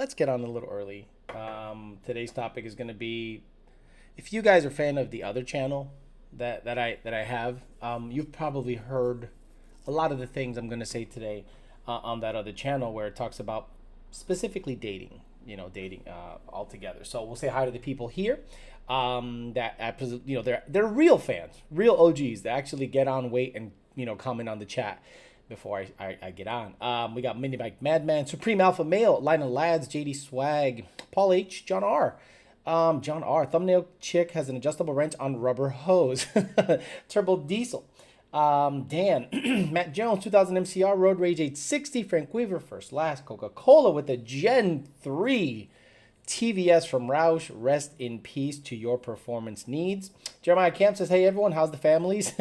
let's get on a little early. Today's topic is going to be, if you guys are a fan of the other channel that I have, you've probably heard a lot of the things I'm going to say today on that other channel where it talks about specifically dating, dating altogether. So we'll say hi to the people here they're real fans, real OGs that actually get on, wait, and comment on the chat before I get on. We got Mini Bike Madman, Supreme Alpha Male, Line of Lads, JD Swag, Paul H, John R. John R. Thumbnail Chick has an adjustable wrench on rubber hose. Turbo Diesel. Dan. Matt Jones, 2000 MCR, Road Rage 860, Frank Weaver, First Last, Coca-Cola with the Gen 3. TVS from Roush, rest in peace to your performance needs. Jeremiah Camp says, hey everyone, how's the families?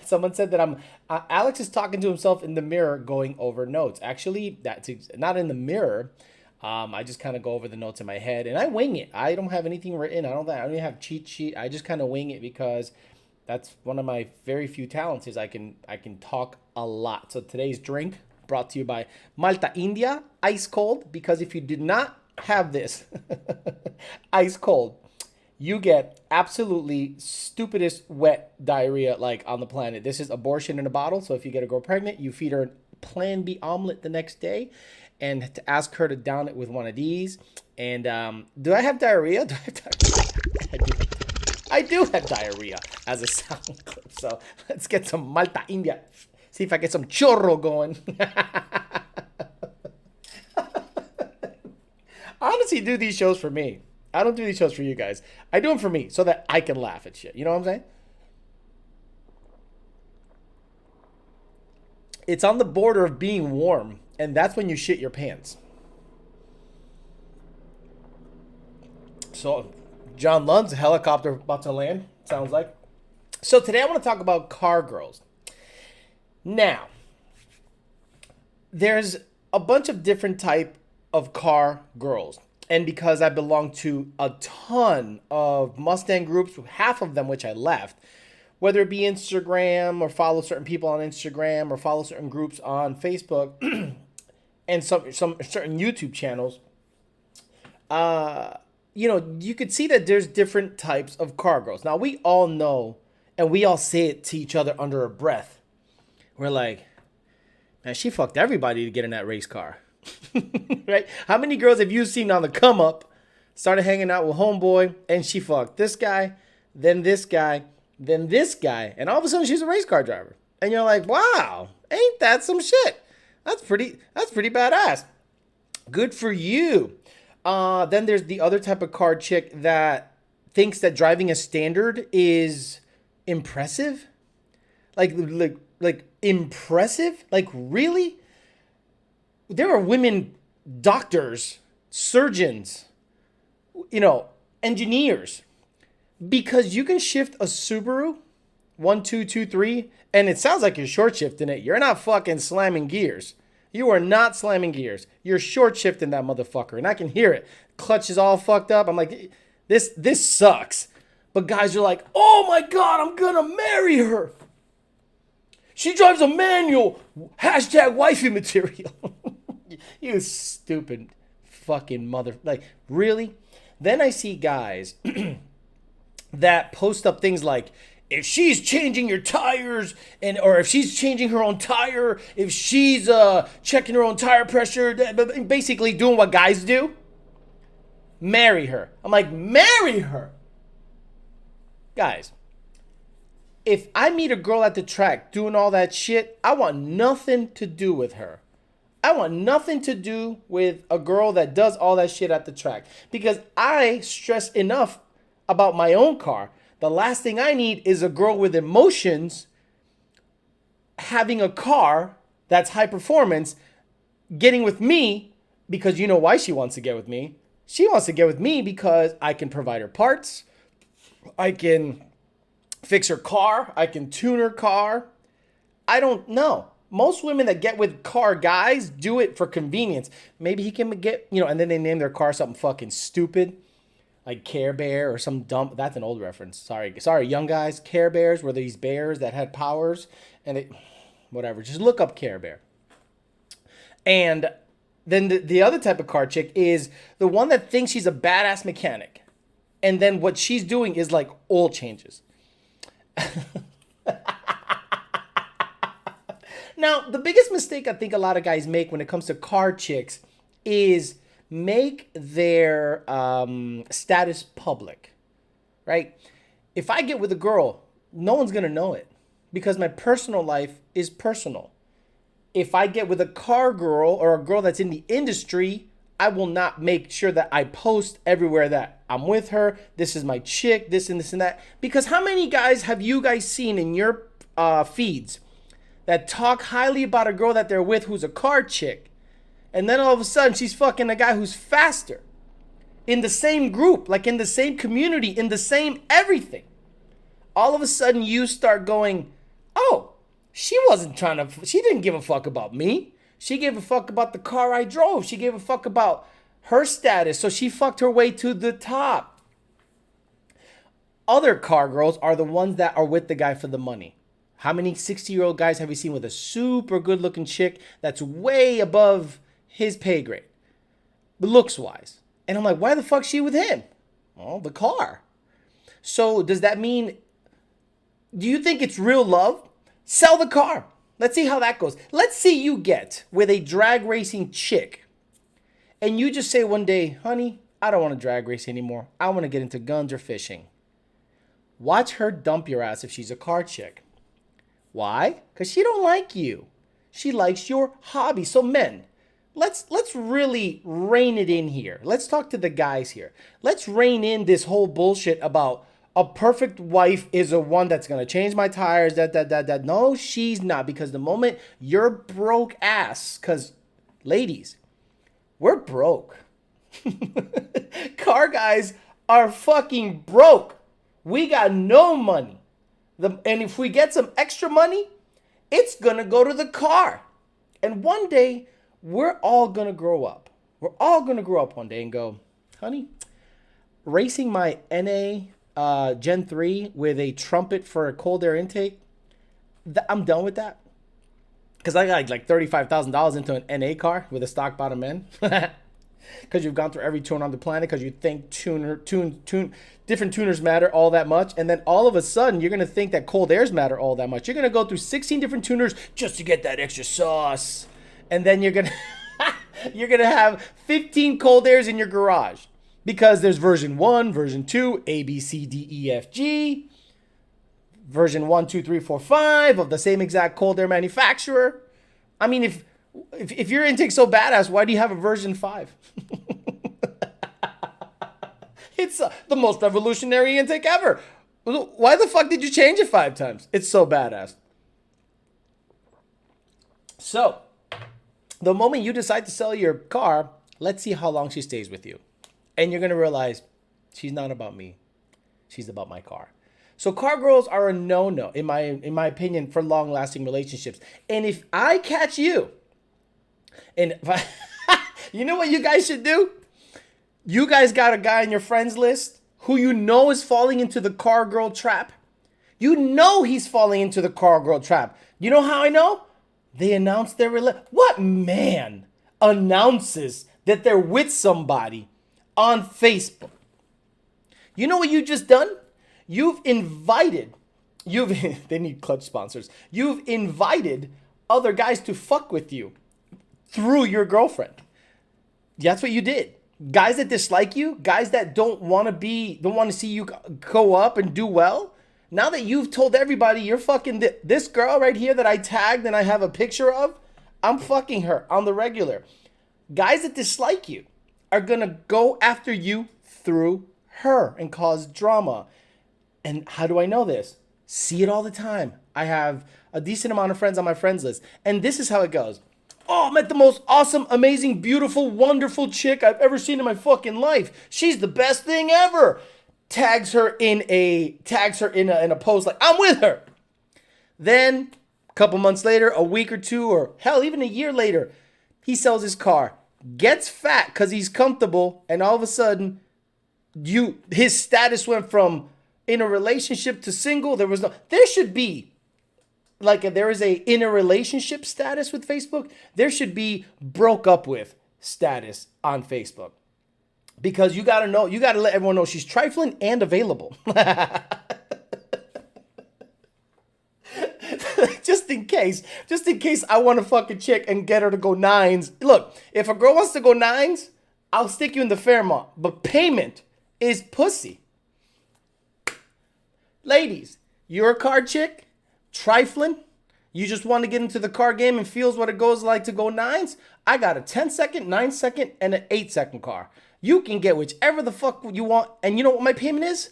Someone said that Alex is talking to himself in the mirror going over notes. Actually, that's not in the mirror. I just kind of go over the notes in my head and I wing it. I don't have anything written. I don't even have cheat sheet. I just kind of wing it because that's one of my very few talents is I can talk a lot. So today's drink brought to you by Malta India, ice cold, because if you did not have this ice cold, you get absolutely stupidest wet diarrhea like on the planet. This is abortion in a bottle. So if you get a girl pregnant, you feed her a Plan B omelet the next day and to ask her to down it with one of these. And do I have diarrhea? Do I have diarrhea? I do have diarrhea as a sound clip. So let's get some Malta India. See if I get some churro going. I honestly do these shows for me. I don't do these shows for you guys. I do them for me so that I can laugh at shit. You know what I'm saying? It's on the border of being warm, and that's when you shit your pants. So, John Lund's helicopter about to land, sounds like. So today I want to talk about car girls. Now, there's a bunch of different type of car girls. And because I belong to a ton of Mustang groups, half of them which I left, whether it be Instagram or follow certain people on Instagram or follow certain groups on Facebook and some certain YouTube channels, you could see that there's different types of car girls. Now, we all know, and we all say it to each other under our breath. We're like, man, she fucked everybody to get in that race car. Right? How many girls have you seen on the come up, started hanging out with homeboy, and she fucked this guy, then this guy, then this guy, and all of a sudden she's a race car driver. And you're like, wow, ain't that some shit? That's pretty badass. Good for you. Then there's the other type of car chick that thinks that driving a standard is impressive. Like impressive? Like, really? There are women doctors, surgeons, engineers. Because you can shift a Subaru 1, 2, 2, 3, and it sounds like you're short shifting it. You're not fucking slamming gears. You are not slamming gears. You're short shifting that motherfucker, and I can hear it. Clutch is all fucked up. I'm like, this sucks. But guys are like, oh my God, I'm gonna marry her. She drives a manual. Hashtag wifey material. You stupid fucking mother. Like, really? Then I see guys that post up things like, if she's changing your tires, or if she's changing her own tire, if she's checking her own tire pressure, basically doing what guys do, marry her. I'm like, marry her? Guys, if I meet a girl at the track doing all that shit, I want nothing to do with her. I want nothing to do with a girl that does all that shit at the track. Because I stress enough about my own car. The last thing I need is a girl with emotions having a car that's high performance, getting with me because you know why she wants to get with me. She wants to get with me because I can provide her parts. I can fix her car. I can tune her car. I don't know. Most women that get with car guys do it for convenience. Maybe he can get, and then they name their car something fucking stupid. Like Care Bear or some dumb, that's an old reference. Sorry, young guys. Care Bears were these bears that had powers. And whatever, just look up Care Bear. And Then the other type of car chick is the one that thinks she's a badass mechanic. And then what she's doing is like oil changes. Now, the biggest mistake I think a lot of guys make when it comes to car chicks is make their status public, right? If I get with a girl, no one's going to know it because my personal life is personal. If I get with a car girl or a girl that's in the industry, I will not make sure that I post everywhere that I'm with her. This is my chick, this and this and that. Because how many guys have you guys seen in your feeds that talk highly about a girl that they're with who's a car chick, and then all of a sudden she's fucking a guy who's faster in the same group, like in the same community, in the same everything. All of a sudden you start going, oh, she didn't give a fuck about me. She gave a fuck about the car I drove. She gave a fuck about her status. So she fucked her way to the top. Other car girls are the ones that are with the guy for the money. How many 60-year-old guys have you seen with a super good looking chick that's way above his pay grade, looks wise? And I'm like, why the fuck's she with him? Well, the car. So does that mean, do you think it's real love? Sell the car. Let's see how that goes. Let's see you get with a drag racing chick and you just say one day, honey, I don't want to drag race anymore. I want to get into guns or fishing. Watch her dump your ass if she's a car chick. Why? Because she don't like you. She likes your hobby. So men, let's really rein it in here. Let's talk to the guys here. Let's rein in this whole bullshit about a perfect wife is a one that's going to change my tires, that. No, she's not. Because the moment you're broke ass, because ladies, we're broke. Car guys are fucking broke. We got no money. And if we get some extra money, it's going to go to the car. And one day, we're all going to grow up. We're all going to grow up one day and go, honey, racing my NA Gen 3 with a trumpet for a cold air intake, I'm done with that. Because I got like $35,000 into an NA car with a stock bottom end. Because you've gone through every tuner on the planet because you think different tuners matter all that much. And then all of a sudden, you're going to think that cold airs matter all that much. You're going to go through 16 different tuners just to get that extra sauce. And then you're going to have 15 cold airs in your garage. Because there's version 1, version 2, A, B, C, D, E, F, G. Version 1, 2, 3, 4, 5 of the same exact cold air manufacturer. I mean, if your intake's so badass, why do you have a version 5? It's the most revolutionary intake ever. Why the fuck did you change it 5 times? It's so badass. So, the moment you decide to sell your car, let's see how long she stays with you. And you're going to realize she's not about me. She's about my car. So car girls are a no-no, in my opinion, for long-lasting relationships. And if I catch you, and you know what you guys should do? You guys got a guy on your friends list who you know is falling into the car girl trap. You know he's falling into the car girl trap. You know how I know? They announced their relationship. What man announces that they're with somebody on Facebook? You know what you just done? They need clutch sponsors. You've invited other guys to fuck with you through your girlfriend. That's what you did. Guys that dislike you, guys that don't want to see you go up and do well. Now that you've told everybody you're fucking this girl right here that I tagged and I have a picture of, I'm fucking her on the regular. Guys that dislike you are going to go after you through her and cause drama. And how do I know this? See it all the time. I have a decent amount of friends on my friends list. And this is how it goes. Oh, I met the most awesome, amazing, beautiful, wonderful chick I've ever seen in my fucking life. She's the best thing ever. Tags her in a post like, I'm with her. Then a couple months later, a week or two, or hell, even a year later, he sells his car, gets fat because he's comfortable, and all of a sudden, his status went from in a relationship to single. There should be there is a in a relationship status with Facebook. There should be broke up with, status on Facebook. Because you gotta know, you gotta let everyone know she's trifling and available. just in case I want to fuck a chick and get her to go nines. Look, if a girl wants to go nines, I'll stick you in the Fairmont. But payment is pussy. Ladies, you're a car chick, trifling. You just want to get into the car game and feels what it goes like to go nines. I got a 10-second, 9-second, and an 8-second car. You can get whichever the fuck you want. And you know what my payment is?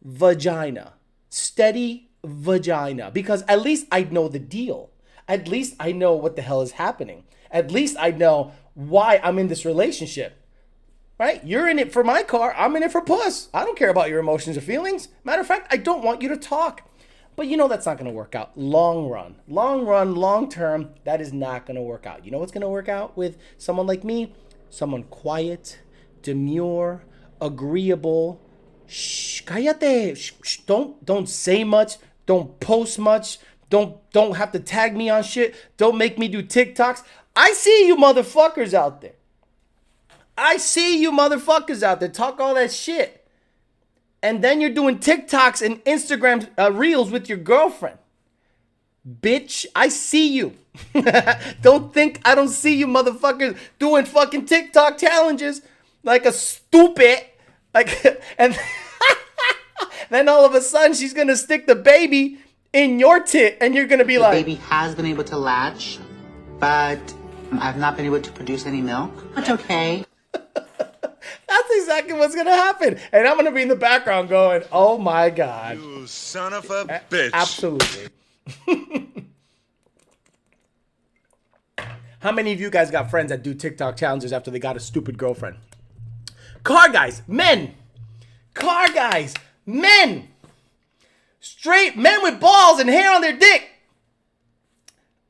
Vagina. Steady vagina. Because at least I know the deal. At least I know what the hell is happening. At least I know why I'm in this relationship. Right? You're in it for my car. I'm in it for puss. I don't care about your emotions or feelings. Matter of fact, I don't want you to talk. But you know that's not going to work out. Long run, long term, that is not going to work out. You know what's going to work out with someone like me? Someone quiet, demure, agreeable. Shh, cállate. Shh, don't say much. Don't post much. Don't have to tag me on shit. Don't make me do TikToks. I see you motherfuckers out there. Talk all that shit. And then you're doing TikToks and Instagram reels with your girlfriend. Bitch, I see you. Don't think I don't see you motherfuckers doing fucking TikTok challenges like a stupid. And then all of a sudden she's going to stick the baby in your tit and you're going to be like. The baby has been able to latch, but I've not been able to produce any milk. That's okay. That's exactly what's going to happen. And I'm going to be in the background going, oh my God. You son of a bitch. Absolutely. How many of you guys got friends that do TikTok challenges after they got a stupid girlfriend? Car guys, men. Straight men with balls and hair on their dick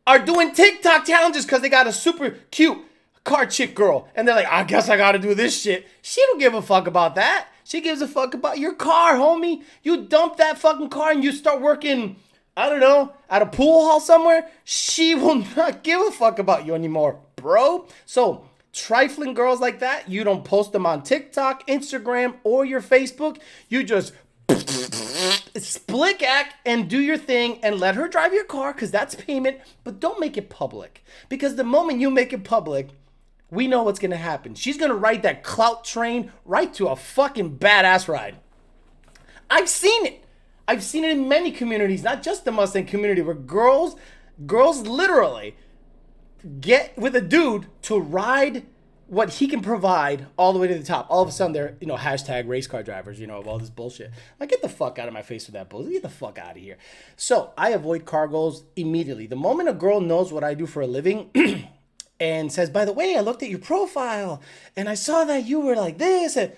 are doing TikTok challenges because they got a super cute car chick girl. And they're like, I guess I got to do this shit. She don't give a fuck about that. She gives a fuck about your car, homie. You dump that fucking car and you start working, I don't know, at a pool hall somewhere. She will not give a fuck about you anymore, bro. So trifling girls like that, you don't post them on TikTok, Instagram, or your Facebook. You just split act and do your thing and let her drive your car because that's payment, but don't make it public. Because the moment you make it public, we know what's going to happen. She's going to ride that clout train right to a fucking badass ride. I've seen it. I've seen it in many communities, not just the Mustang community, where girls literally get with a dude to ride what he can provide all the way to the top. All of a sudden, they're, hashtag race car drivers, of all this bullshit. Like, get the fuck out of my face with that bullshit. Get the fuck out of here. So I avoid car goals immediately. The moment a girl knows what I do for a living and says, by the way, I looked at your profile and I saw that you were like this, and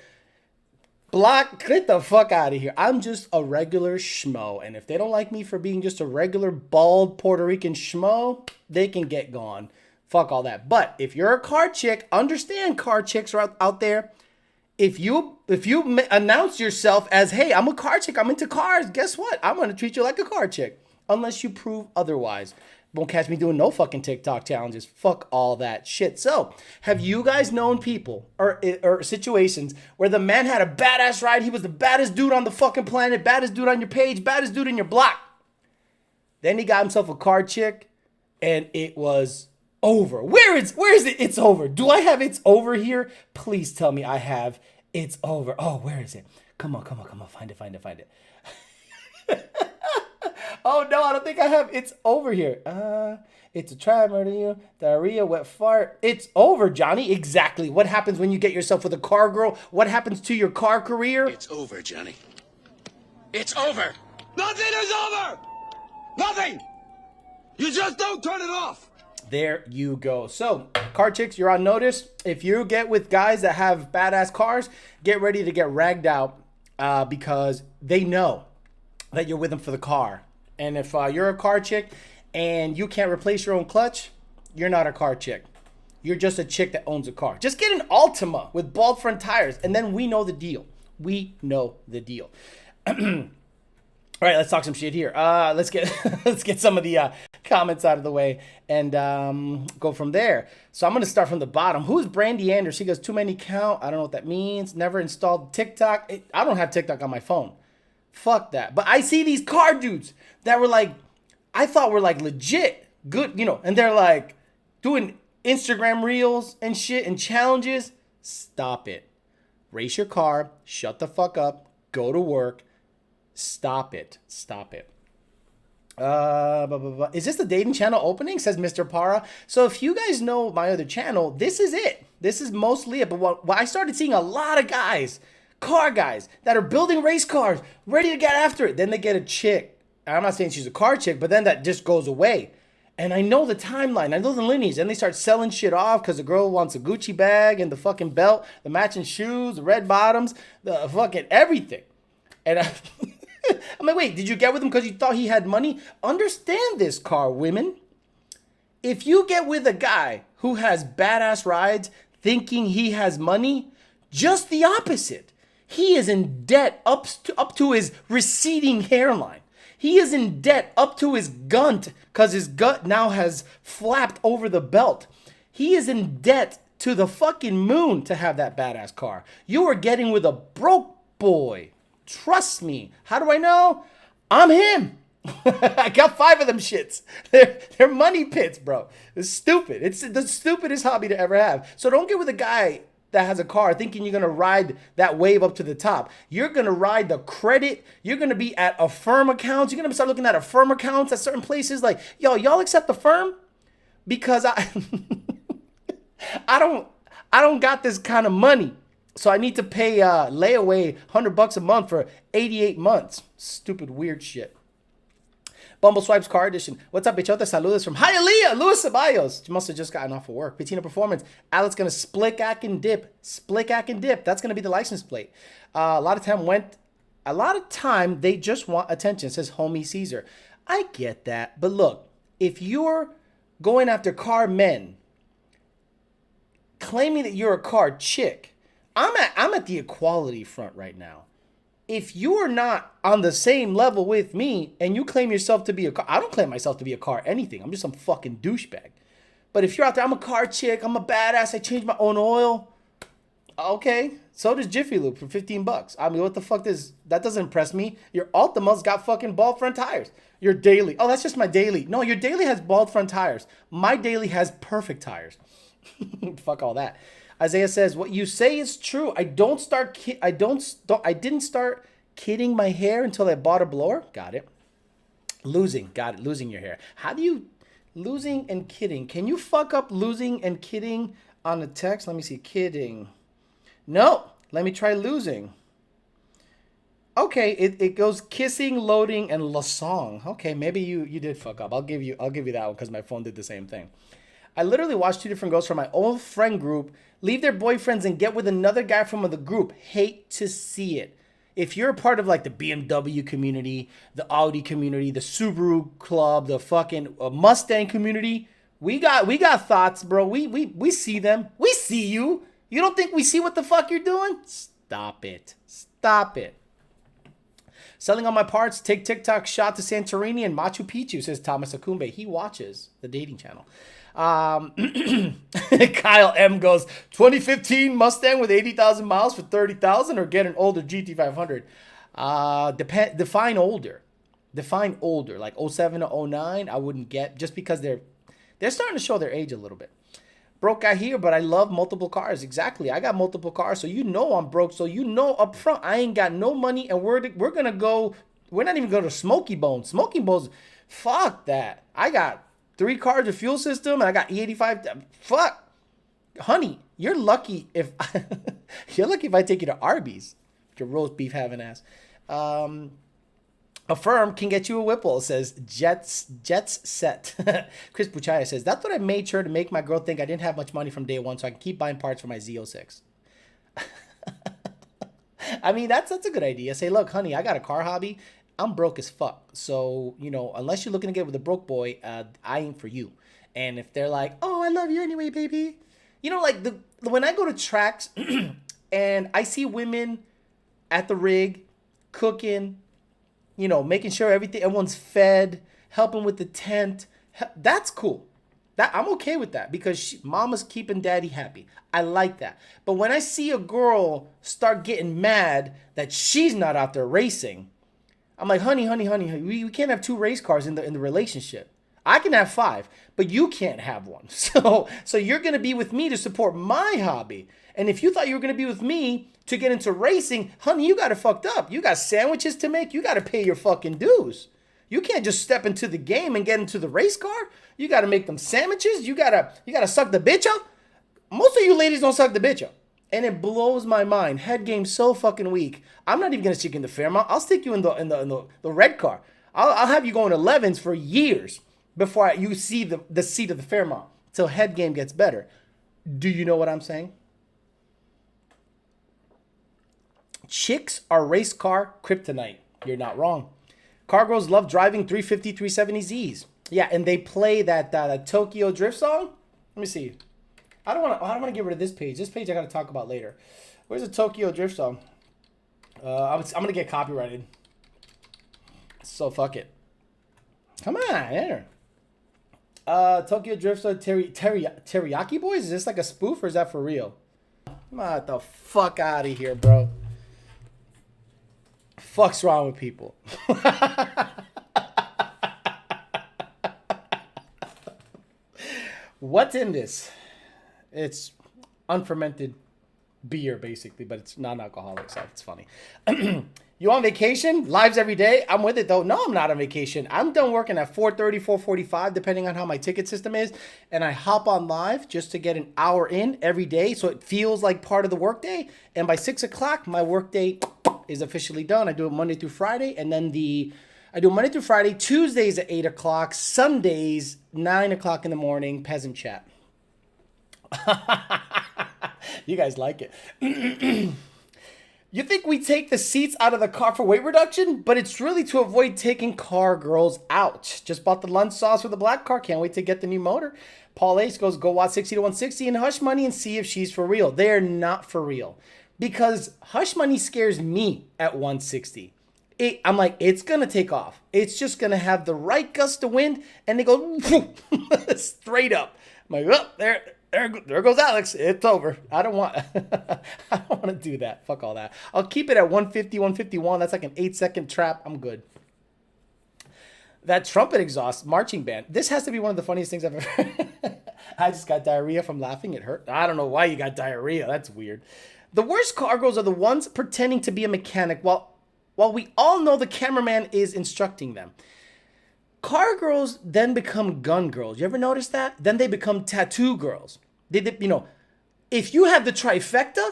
block, get the fuck out of here. I'm just a regular schmo. And if they don't like me for being just a regular bald Puerto Rican schmo, they can get gone. Fuck all that. But if you're a car chick, understand car chicks are out there. If you announce yourself as, hey, I'm a car chick, I'm into cars, guess what? I'm going to treat you like a car chick. Unless you prove otherwise. Won't catch me doing no fucking TikTok challenges. Fuck all that shit. So, have you guys known people or situations where the man had a badass ride? He was the baddest dude on the fucking planet, baddest dude on your page, baddest dude in your block. Then he got himself a car chick and it was over. Where is it? It's over. Do I have it's over here? Please tell me I have it's over. Oh, where is it? Come on. Find it. Oh no, I don't think I have it's over here. It's a trimmer, diarrhea, wet fart. It's over, Johnny. Exactly. What happens when you get yourself with a car girl? What happens to your car career? It's over, Johnny. It's over. Nothing is over. Nothing. You just don't turn it off. There you go. So, car chicks, you're on notice. If you get with guys that have badass cars, get ready to get ragged out because they know that you're with them for the car. And if you're a car chick and you can't replace your own clutch, you're not a car chick. You're just a chick that owns a car. Just get an Altima with bald front tires, and then we know the deal. All right, let's talk some shit here. Let's get let's get some of the comments out of the way and go from there. So I'm gonna start from the bottom. Who's Brandy Anders? He goes, too many count. I don't know what that means. Never installed TikTok. I don't have TikTok on my phone. Fuck that. But I see these car dudes that were like, I thought were like legit good, and they're like doing Instagram reels and shit and challenges. Stop it. Race your car. Shut the fuck up. Go to work. Stop it. Stop it. Is this the dating channel opening? Says Mr. Para. So if you guys know my other channel, this is it. This is mostly it. But what I started seeing a lot of guys, car guys, that are building race cars, ready to get after it. Then they get a chick. I'm not saying she's a car chick, but then that just goes away. And I know the timeline. I know the lineage. And they start selling shit off because the girl wants a Gucci bag and the fucking belt, the matching shoes, the red bottoms, the fucking everything. And I'm like, wait, did you get with him because you thought he had money? Understand this, car women. If you get with a guy who has badass rides thinking he has money, just the opposite. He is in debt up to his receding hairline. He is in debt up to his gunt because his gut now has flapped over the belt. He is in debt to the fucking moon to have that badass car. You are getting with a broke boy. Trust me. How do I know? I'm him. I got 5 of them shits. They're money pits, bro. It's stupid. It's the stupidest hobby to ever have. So don't get with a guy that has a car thinking you're going to ride that wave up to the top. You're going to ride the credit. You're going to be at Affirm accounts. You're going to start looking at Affirm accounts at certain places like, yo, y'all accept Affirm? Because I don't got this kind of money. So I need to pay layaway $100 a month for 88 months. Stupid weird shit. Bumble Swipes Car Edition. What's up, bichote? Saludos from Hialeah, Luis Ceballos. She must have just gotten off of work. Patina Performance. Alex gonna split ack and dip. Split ack and dip. That's gonna be the license plate. A lot of time they just want attention, says homie Caesar. I get that. But look, if you're going after car men, claiming that you're a car chick, I'm at the equality front right now. If you are not on the same level with me and you claim yourself to be a car, I don't claim myself to be a car anything. I'm just some fucking douchebag. But if you're out there, I'm a car chick, I'm a badass, I change my own oil. Okay, so does Jiffy Lube for $15. I mean, what the fuck that doesn't impress me. Your Altima's got fucking bald front tires. Your daily, oh, that's just my daily. No, your daily has bald front tires. My daily has perfect tires. Fuck all that. Isaiah says, what you say is true. I didn't start kidding my hair until I bought a blower. Got it. Losing your hair. How do you, losing and kidding. Can you fuck up losing and kidding on the text? Let me see, kidding. No, let me try losing. Okay, it goes kissing, loading, and lasong. Okay, maybe you did fuck up. I'll give you that one because my phone did the same thing. I literally watched 2 different girls from my old friend group leave their boyfriends and get with another guy from the group. Hate to see it. If you're a part of like the BMW community, the Audi community, the Subaru club, the fucking Mustang community, we got thoughts, bro. We see them. We see you. You don't think we see what the fuck you're doing? Stop it. Stop it. Selling all my parts, take TikTok shot to Santorini and Machu Picchu, says Thomas Akumbe. He watches the dating channel. Kyle M goes, 2015 Mustang with 80,000 miles for 30,000 or get an older GT500. Define older. Define older. Like 07 to 09, I wouldn't get, just because they're starting to show their age a little bit. Broke guy here, but I love multiple cars. Exactly. I got multiple cars, so you know I'm broke. So you know up front I ain't got no money, and we're gonna go. We're not even going to Smoky Bones. Smoky Bones, fuck that. I got 3 cars, a fuel system, and I got E85. Fuck, honey, you're lucky if I take you to Arby's. Your roast beef having ass. Affirm can get you a Whipple, says Jets Set. Chris Puchaya says, that's what I made sure to make my girl think I didn't have much money from day one so I can keep buying parts for my Z06. I mean, that's a good idea. Say, look, honey, I got a car hobby. I'm broke as fuck. So, unless you're looking to get with a broke boy, I ain't for you. And if they're like, oh, I love you anyway, baby. Like when I go to tracks and I see women at the rig cooking, making sure everyone's fed, helping with the tent. That's cool. That I'm okay with that because mama's keeping daddy happy. I like that. But when I see a girl start getting mad that she's not out there racing, I'm like, honey, we can't have 2 race cars in the relationship. I can have 5, but you can't have one. So you're gonna be with me to support my hobby. And if you thought you were gonna be with me to get into racing, honey, you got it fucked up. You got sandwiches to make. You got to pay your fucking dues. You can't just step into the game and get into the race car. You got to make them sandwiches. You gotta suck the bitch up. Most of you ladies don't suck the bitch up. And it blows my mind. Head game's so fucking weak. I'm not even gonna stick you in the Fairmont. I'll stick you in the red car. I'll have you going 11s for years before you see the seat of the Fairmont. Till head game gets better. Do you know what I'm saying? Chicks are race car kryptonite. You're not wrong. Car girls love driving 350, 370Zs. Yeah, and they play that Tokyo Drift song. Let me see. I don't want to get rid of this page. This page I got to talk about later. Where's the Tokyo Drift song? I'm going to get copyrighted. So fuck it. Come on, there. Tokyo Drift song, Teriyaki Boys? Is this like a spoof or is that for real? Get the fuck out of here, bro. Fuck's wrong with people? What's in this? It's unfermented beer, basically, but it's non-alcoholic, so it's funny. You on vacation? Lives every day? I'm with it, though. No, I'm not on vacation. I'm done working at 4:30, 4:45, depending on how my ticket system is, and I hop on live just to get an hour in every day, so it feels like part of the workday, and by 6 o'clock, my workday is officially done. I do it Monday through Friday, and then I do Monday through Friday, Tuesdays at 8 o'clock, Sundays, 9 o'clock in the morning, peasant chat. You guys like it. You think we take the seats out of the car for weight reduction, but it's really to avoid taking car girls out. Just bought the lunch sauce for the black car. Can't wait to get the new motor. Paul Ace goes, go watch 60 to 160 and Hush Money and see if she's for real. They're not for real. Because Hush Money scares me at 160. I'm like, it's going to take off. It's just going to have the right gust of wind, and they go straight up. I'm like, oh, there goes Alex. It's over. I don't want to do that. Fuck all that. I'll keep it at 150, 151. That's like an 8-second trap. I'm good. That trumpet exhaust marching band. This has to be one of the funniest things I've ever heard. I just got diarrhea from laughing. It hurt. I don't know why you got diarrhea. That's weird. The worst car girls are the ones pretending to be a mechanic while we all know the cameraman is instructing them. Car girls then become gun girls. You ever notice that? Then they become tattoo girls. If you have the trifecta,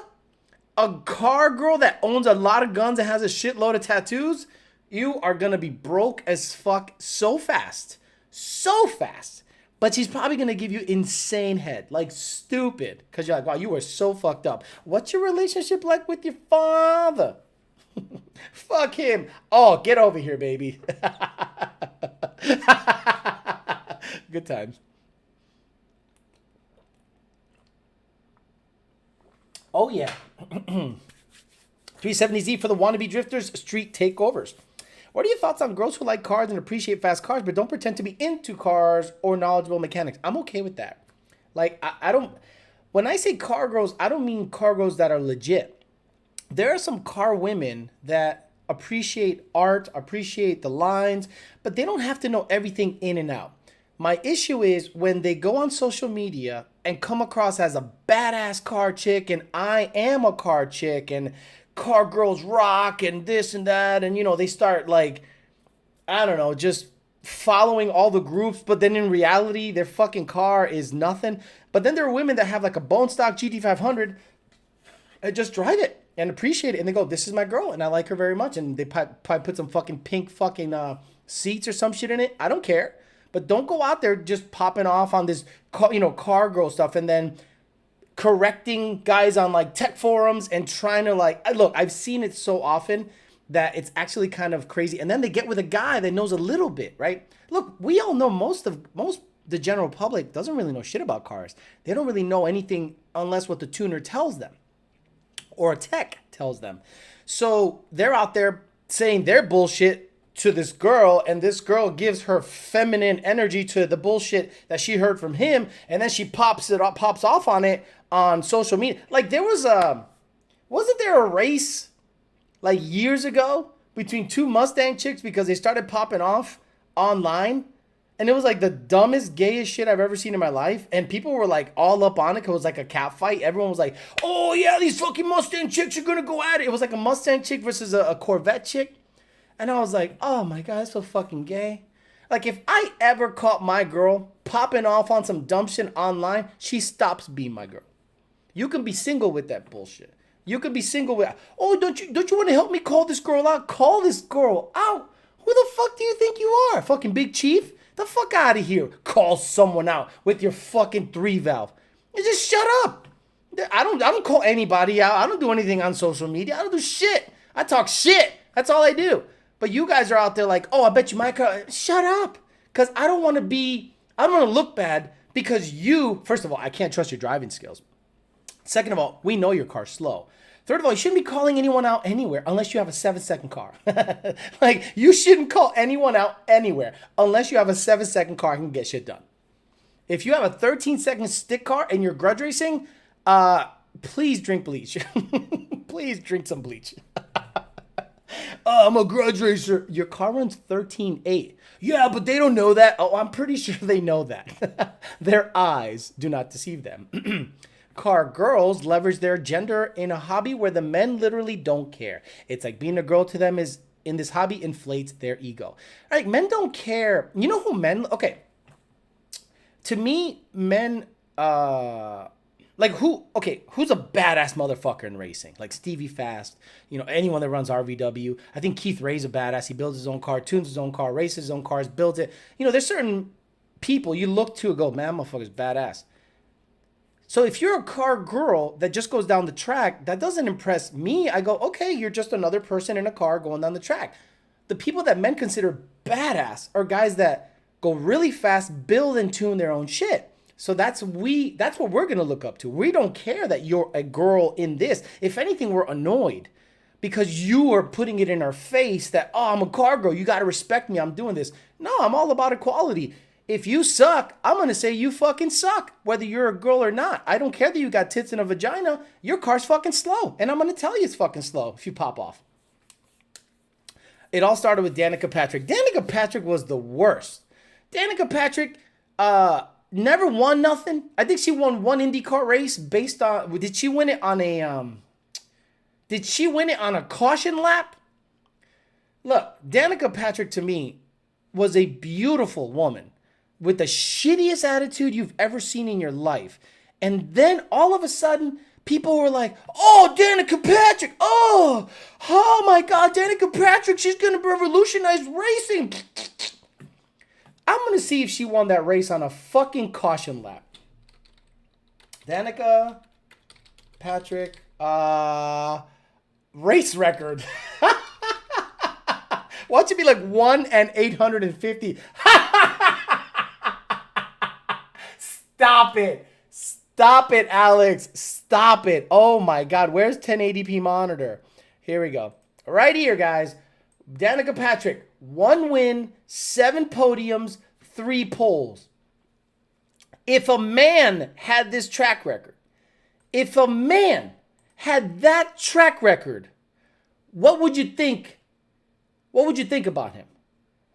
a car girl that owns a lot of guns and has a shitload of tattoos, you are going to be broke as fuck so fast. So fast. But she's probably going to give you insane head. Like stupid. Because you're like, wow, you are so fucked up. What's your relationship like with your father? Fuck him. Oh, get over here, baby. Good times. Oh, yeah. 370Z for the wannabe drifters, street takeovers. What are your thoughts on girls who like cars and appreciate fast cars but don't pretend to be into cars or knowledgeable mechanics? I'm okay with that. Like, I don't... When I say car girls, I don't mean car girls that are legit. There are some car women that appreciate art, appreciate the lines, but they don't have to know everything in and out. My issue is when they go on social media and come across as a badass car chick and I am a car chick and car girls rock and this and that. And, they start like, I don't know, just following all the groups. But then in reality, their fucking car is nothing. But then there are women that have like a bone stock GT500 and just drive it and appreciate it. And they go, this is my girl and I like her very much. And they probably put some fucking pink fucking seats or some shit in it. I don't care. But don't go out there just popping off on this, car girl stuff and then correcting guys on like tech forums and trying to look, I've seen it so often that it's actually kind of crazy. And then they get with a guy that knows a little bit, right? Look, we all know most the general public doesn't really know shit about cars. They don't really know anything unless what the tuner tells them or a tech tells them. So they're out there saying their bullshit to this girl, and this girl gives her feminine energy to the bullshit that she heard from him, and then she pops off on it on social media. Like wasn't there a race like years ago between two Mustang chicks because they started popping off online? And it was like the dumbest, gayest shit I've ever seen in my life. And people were like all up on it because it was like a cat fight. Everyone was like, oh yeah, these fucking Mustang chicks are going to go at it. It was like a Mustang chick versus a Corvette chick. And I was like, oh my God, that's so fucking gay. Like if I ever caught my girl popping off on some dumb shit online, she stops being my girl. You can be single with that bullshit. You can be single with, oh, don't you want to help me call this girl out? Call this girl out. Who the fuck do you think you are? Fucking Big Chief? The fuck out of here. Call someone out with your fucking 3-valve. You just shut up. I don't call anybody out. I don't do anything on social media. I don't do shit. I talk shit. That's all I do. But you guys are out there like, oh, I bet you my car. Shut up. Because I don't want to look bad because you, first of all, I can't trust your driving skills. Second of all, we know your car's slow. Third of all, you shouldn't be calling anyone out anywhere unless you have a 7-second car. Like, you shouldn't call anyone out anywhere unless you have a 7-second car and can get shit done. If you have a 13-second stick car and you're grudge racing, please drink bleach. Please drink some bleach. Oh, I'm a grudge racer. Your car runs 13.8. Yeah, but they don't know that. Oh, I'm pretty sure they know that. Their eyes do not deceive them. Car girls leverage their gender in a hobby where the men literally don't care. It's like being a girl to them is in this hobby inflates their ego. Like men don't care. You know who men? Okay. To me, men. Like who? Okay, who's a badass motherfucker in racing? Like Stevie Fast. You know, anyone that runs RVW. I think Keith Ray's a badass. He builds his own car, tunes his own car, races his own cars, builds it. You know, there's certain people you look to and go, man, motherfucker's badass. So if you're a car girl that just goes down the track, that doesn't impress me. I go, okay, you're just another person in a car going down the track. The people that men consider badass are guys that go really fast, build and tune their own shit. So that's what we're going to look up to. We don't care that you're a girl in this. If anything, we're annoyed because you are putting it in our face that, oh, I'm a car girl. You got to respect me. I'm doing this. No, I'm all about equality. If you suck, I'm going to say you fucking suck, whether you're a girl or not. I don't care that you got tits and a vagina. Your car's fucking slow. And I'm going to tell you it's fucking slow if you pop off. It all started with Danica Patrick. Danica Patrick was the worst. Danica Patrick never won nothing. I think she won one IndyCar race based on, did she win it on a caution lap? Look, Danica Patrick to me was a beautiful woman with the shittiest attitude you've ever seen in your life. And then all of a sudden, people were like, oh, Danica Patrick. Oh my God, Danica Patrick. She's going to revolutionize racing. I'm going to see if she won that race on a fucking caution lap. Danica Patrick, race record. Watch it be like 1 and 850. Stop it. Stop it, Alex. Stop it. Oh my God. Where's 1080p monitor? Here we go. Right here, guys. Danica Patrick, 1 win, 7 podiums, 3 poles. If a man had this track record, if a man had that track record, what would you think? What would you think about him?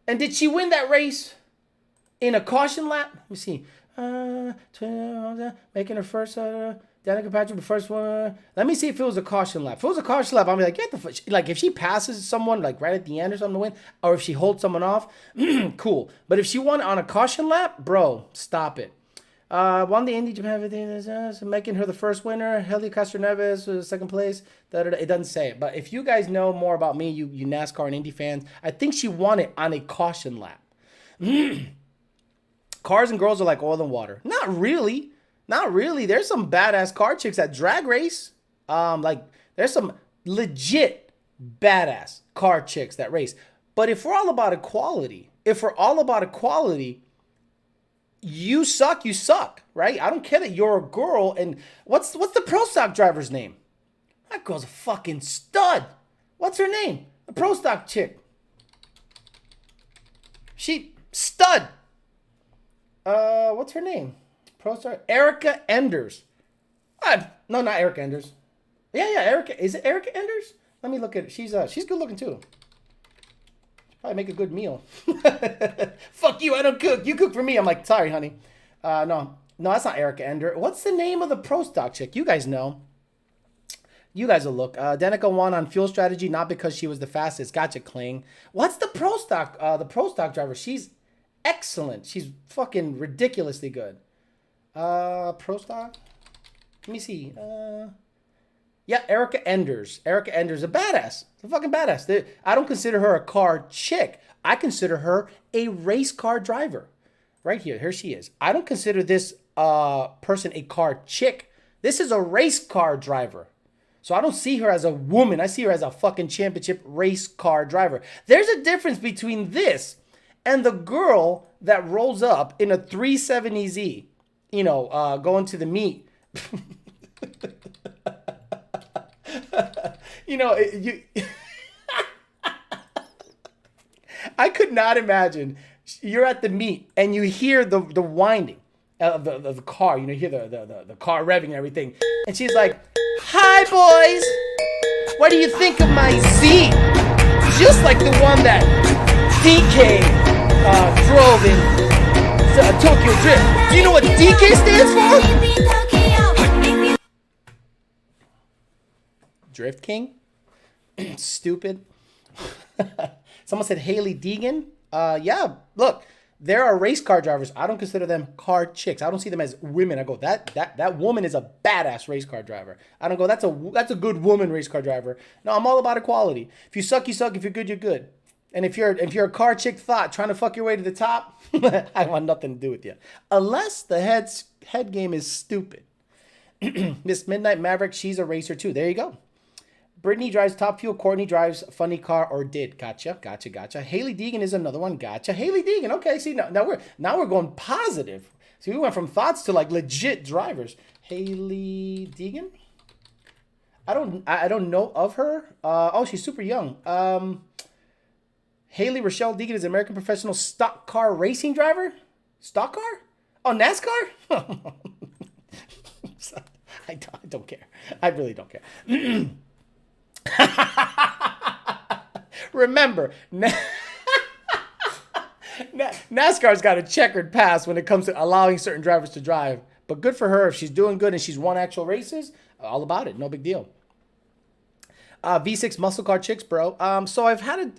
And did she win that race in a caution lap? Let me see. Making her first, Danica Patrick, the first one. Let me see if it was a caution lap. If it was a caution lap, I'll be like, get the fuck. Like, if she passes someone, like, right at the end or something to win, or if she holds someone off, cool. But if she won on a caution lap, bro, stop it. Won the Indy Japan, making her the first winner. Helio Castroneves was second place. It doesn't say it. But if you guys know more about me, you NASCAR and Indy fans, I think she won it on a caution lap. Cars and girls are like oil and water. Not really. Not really. There's some badass car chicks that drag race. Like there's some legit badass car chicks that race. But if we're all about equality, you suck, right? I don't care that you're a girl. And what's the pro stock driver's name? That girl's a fucking stud. What's her name? The pro stock chick. She stud. What's her name? Pro star Erica Enders. No, not Erica Enders. Yeah, Erica. Is it Erica Enders? Let me look at it. She's good looking too. Probably make a good meal. Fuck you, I don't cook. You cook for me. I'm like, sorry, honey. No, that's not Erica Ender. What's the name of the pro stock chick? You guys know. You guys will look. Danica won on fuel strategy, not because she was the fastest. Gotcha, Kling. What's the pro stock? The pro stock driver. She's excellent. She's fucking ridiculously good. Pro stock. Let me see. Yeah, Erica Enders. Erica Enders, a badass. A fucking badass. I don't consider her a car chick. I consider her a race car driver. Right here. Here she is. I don't consider this person a car chick. This is a race car driver. So I don't see her as a woman. I see her as a fucking championship race car driver. There's a difference between this and the girl that rolls up in a 370Z, you know, going to the meet. You know, I could not imagine you're at the meet and you hear the winding of the car. You know, you hear the car revving and everything. And she's like, "Hi, boys. What do you think of my Z? Just like the one that DK drove in Tokyo Drift. Do you know what DK stands for? Drift King? Stupid. Someone said Haley Deegan. Yeah, look, there are race car drivers. I don't consider them car chicks. I don't see them as women. I go, that woman is a badass race car driver. I don't go, that's a good woman race car driver. No, I'm all about equality. If you suck, you suck. If you're good, you're good. And if you're a car chick thought trying to fuck your way to the top, I want nothing to do with you. Unless the head game is stupid. Miss Midnight Maverick, she's a racer too. There you go. Brittany drives Top Fuel. Courtney drives Funny Car or did. Gotcha. Haley Deegan is another one. Gotcha. Haley Deegan. Okay, see now we're going positive. See, we went from thoughts to like legit drivers. Haley Deegan. I don't know of her. Oh, she's super young. Haley Rochelle Deegan is an American professional stock car racing driver. Stock car? Oh, NASCAR? I don't care. I really don't care. Remember, NASCAR's got a checkered past when it comes to allowing certain drivers to drive. But good for her. If she's doing good and she's won actual races, all about it. No big deal. V6 muscle car chicks, bro. So I've had a...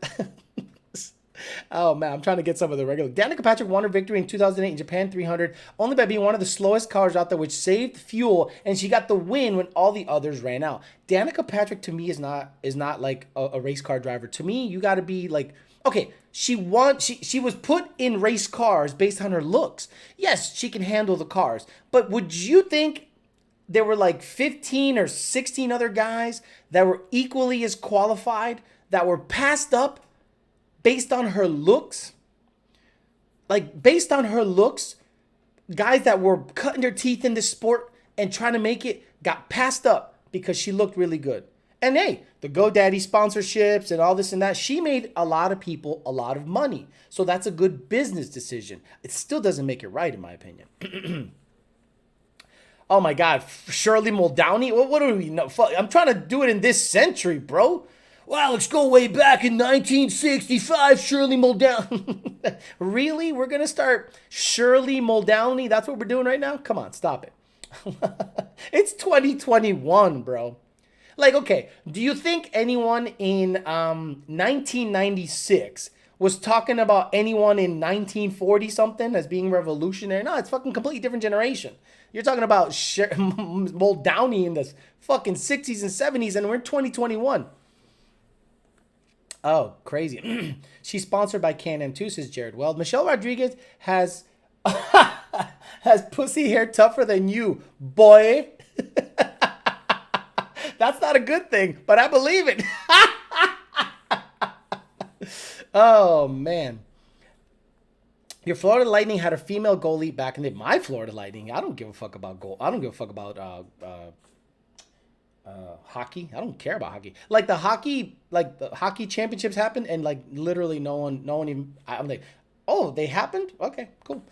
Oh, man, I'm trying to get some of the regular. Danica Patrick won her victory in 2008 in Japan 300 only by being one of the slowest cars out there, which saved fuel, and she got the win when all the others ran out. Danica Patrick, to me, is not like a race car driver. To me, you got to be like, okay, she was put in race cars based on her looks. Yes, she can handle the cars, but would you think there were like 15 or 16 other guys that were equally as qualified that were passed up based on her looks? Like, based on her looks, guys that were cutting their teeth in this sport and trying to make it got passed up because she looked really good. And hey, the GoDaddy sponsorships and all this and that, she made a lot of people a lot of money. So that's a good business decision. It still doesn't make it right, in my opinion. Oh my God, Shirley Muldowney? What do we know? I'm trying to do it in this century, bro. Wow, let's go way back in 1965, Shirley Muldowney. Really? We're going to start Shirley Muldowney? That's what we're doing right now? Come on, stop it. It's 2021, bro. Like, okay, do you think anyone in 1996 was talking about anyone in 1940 something as being revolutionary? No, it's fucking completely different generation. You're talking about Muldowney in the fucking 60s and 70s, and we're in 2021. Oh, crazy. She's sponsored by Can-Am too, says Jared Weld. Michelle Rodriguez has has pussy hair tougher than you, boy. That's not a good thing, but I believe it. Oh, man. Your Florida Lightning had a female goalie back in the day. My Florida Lightning, I don't give a fuck about goal. I don't give a fuck about hockey. I don't care about hockey. The hockey championships happened and like literally no one even, I'm like, Oh, they happened? Okay, cool.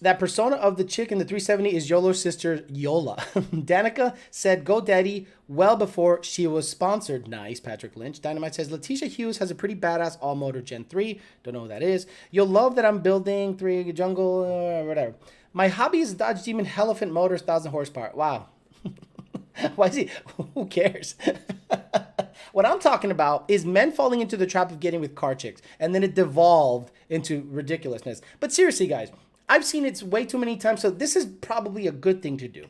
That persona of the chick in the 370 is Yolo's sister, Yola. Danica said GoDaddy well before she was sponsored. Nice, Patrick Lynch. Dynamite says Letitia Hughes has a pretty badass all-motor Gen 3. Don't know what that is. You'll love that I'm building 3 jungle, whatever. My hobby is Dodge Demon Elephant Motors, 1,000 horsepower. Wow. Why is he? Who cares? What I'm talking about is men falling into the trap of getting with car chicks, and then it devolved into ridiculousness. But seriously, guys, I've seen it way too many times, so this is probably a good thing to do.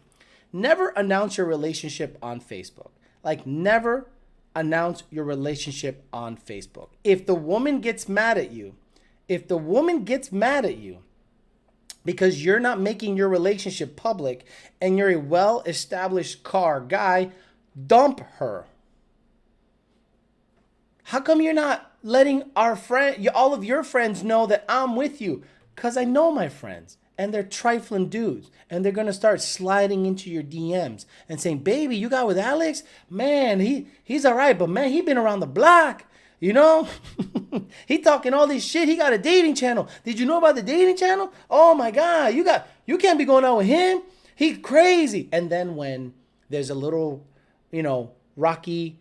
Never announce your relationship on Facebook. Like, never announce your relationship on Facebook. If the woman gets mad at you, because you're not making your relationship public and you're a well-established car guy, dump her. How come you're not letting all of your friends know that I'm with you? Because I know my friends, and they're trifling dudes, and they're going to start sliding into your DMs and saying, baby, you got with Alex? Man, he's all right, but man, he been around the block, you know? He talking all this shit. He got a dating channel. Did you know about the dating channel? Oh my God, you can't be going out with him. He's crazy. And then when there's a little, rocky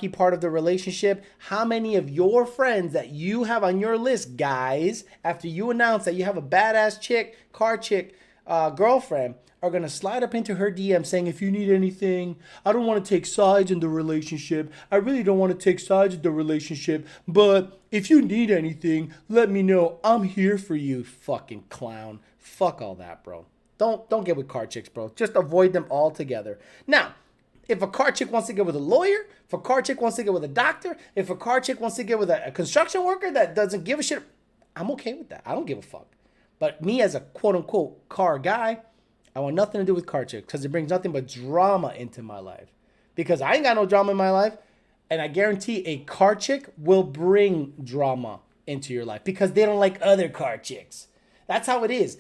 part of the relationship, how many of your friends that you have on your list, guys, after you announce that you have a badass car chick girlfriend, are going to slide up into her DM saying, if you need anything, I don't want to take sides in the relationship. I really don't want to take sides in the relationship, but if you need anything, let me know. I'm here for you, fucking clown. Fuck all that, bro. Don't get with car chicks, bro. Just avoid them altogether. Now, if a car chick wants to get with a lawyer, if a car chick wants to get with a doctor, if a car chick wants to get with a construction worker that doesn't give a shit, I'm okay with that. I don't give a fuck. But me as a quote-unquote car guy, I want nothing to do with car chicks because it brings nothing but drama into my life. Because I ain't got no drama in my life, and I guarantee a car chick will bring drama into your life because they don't like other car chicks. That's how it is.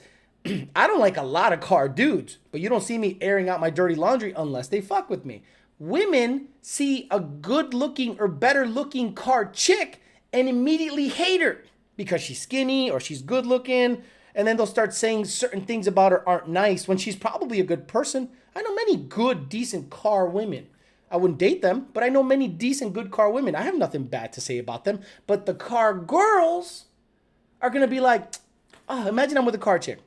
I don't like a lot of car dudes, but you don't see me airing out my dirty laundry unless they fuck with me. Women see a good looking or better looking car chick and immediately hate her because she's skinny or she's good looking. And then they'll start saying certain things about her aren't nice when she's probably a good person. I know many good, decent car women. I wouldn't date them, but I know many decent, good car women. I have nothing bad to say about them. But the car girls are going to be like, oh, imagine I'm with a car chick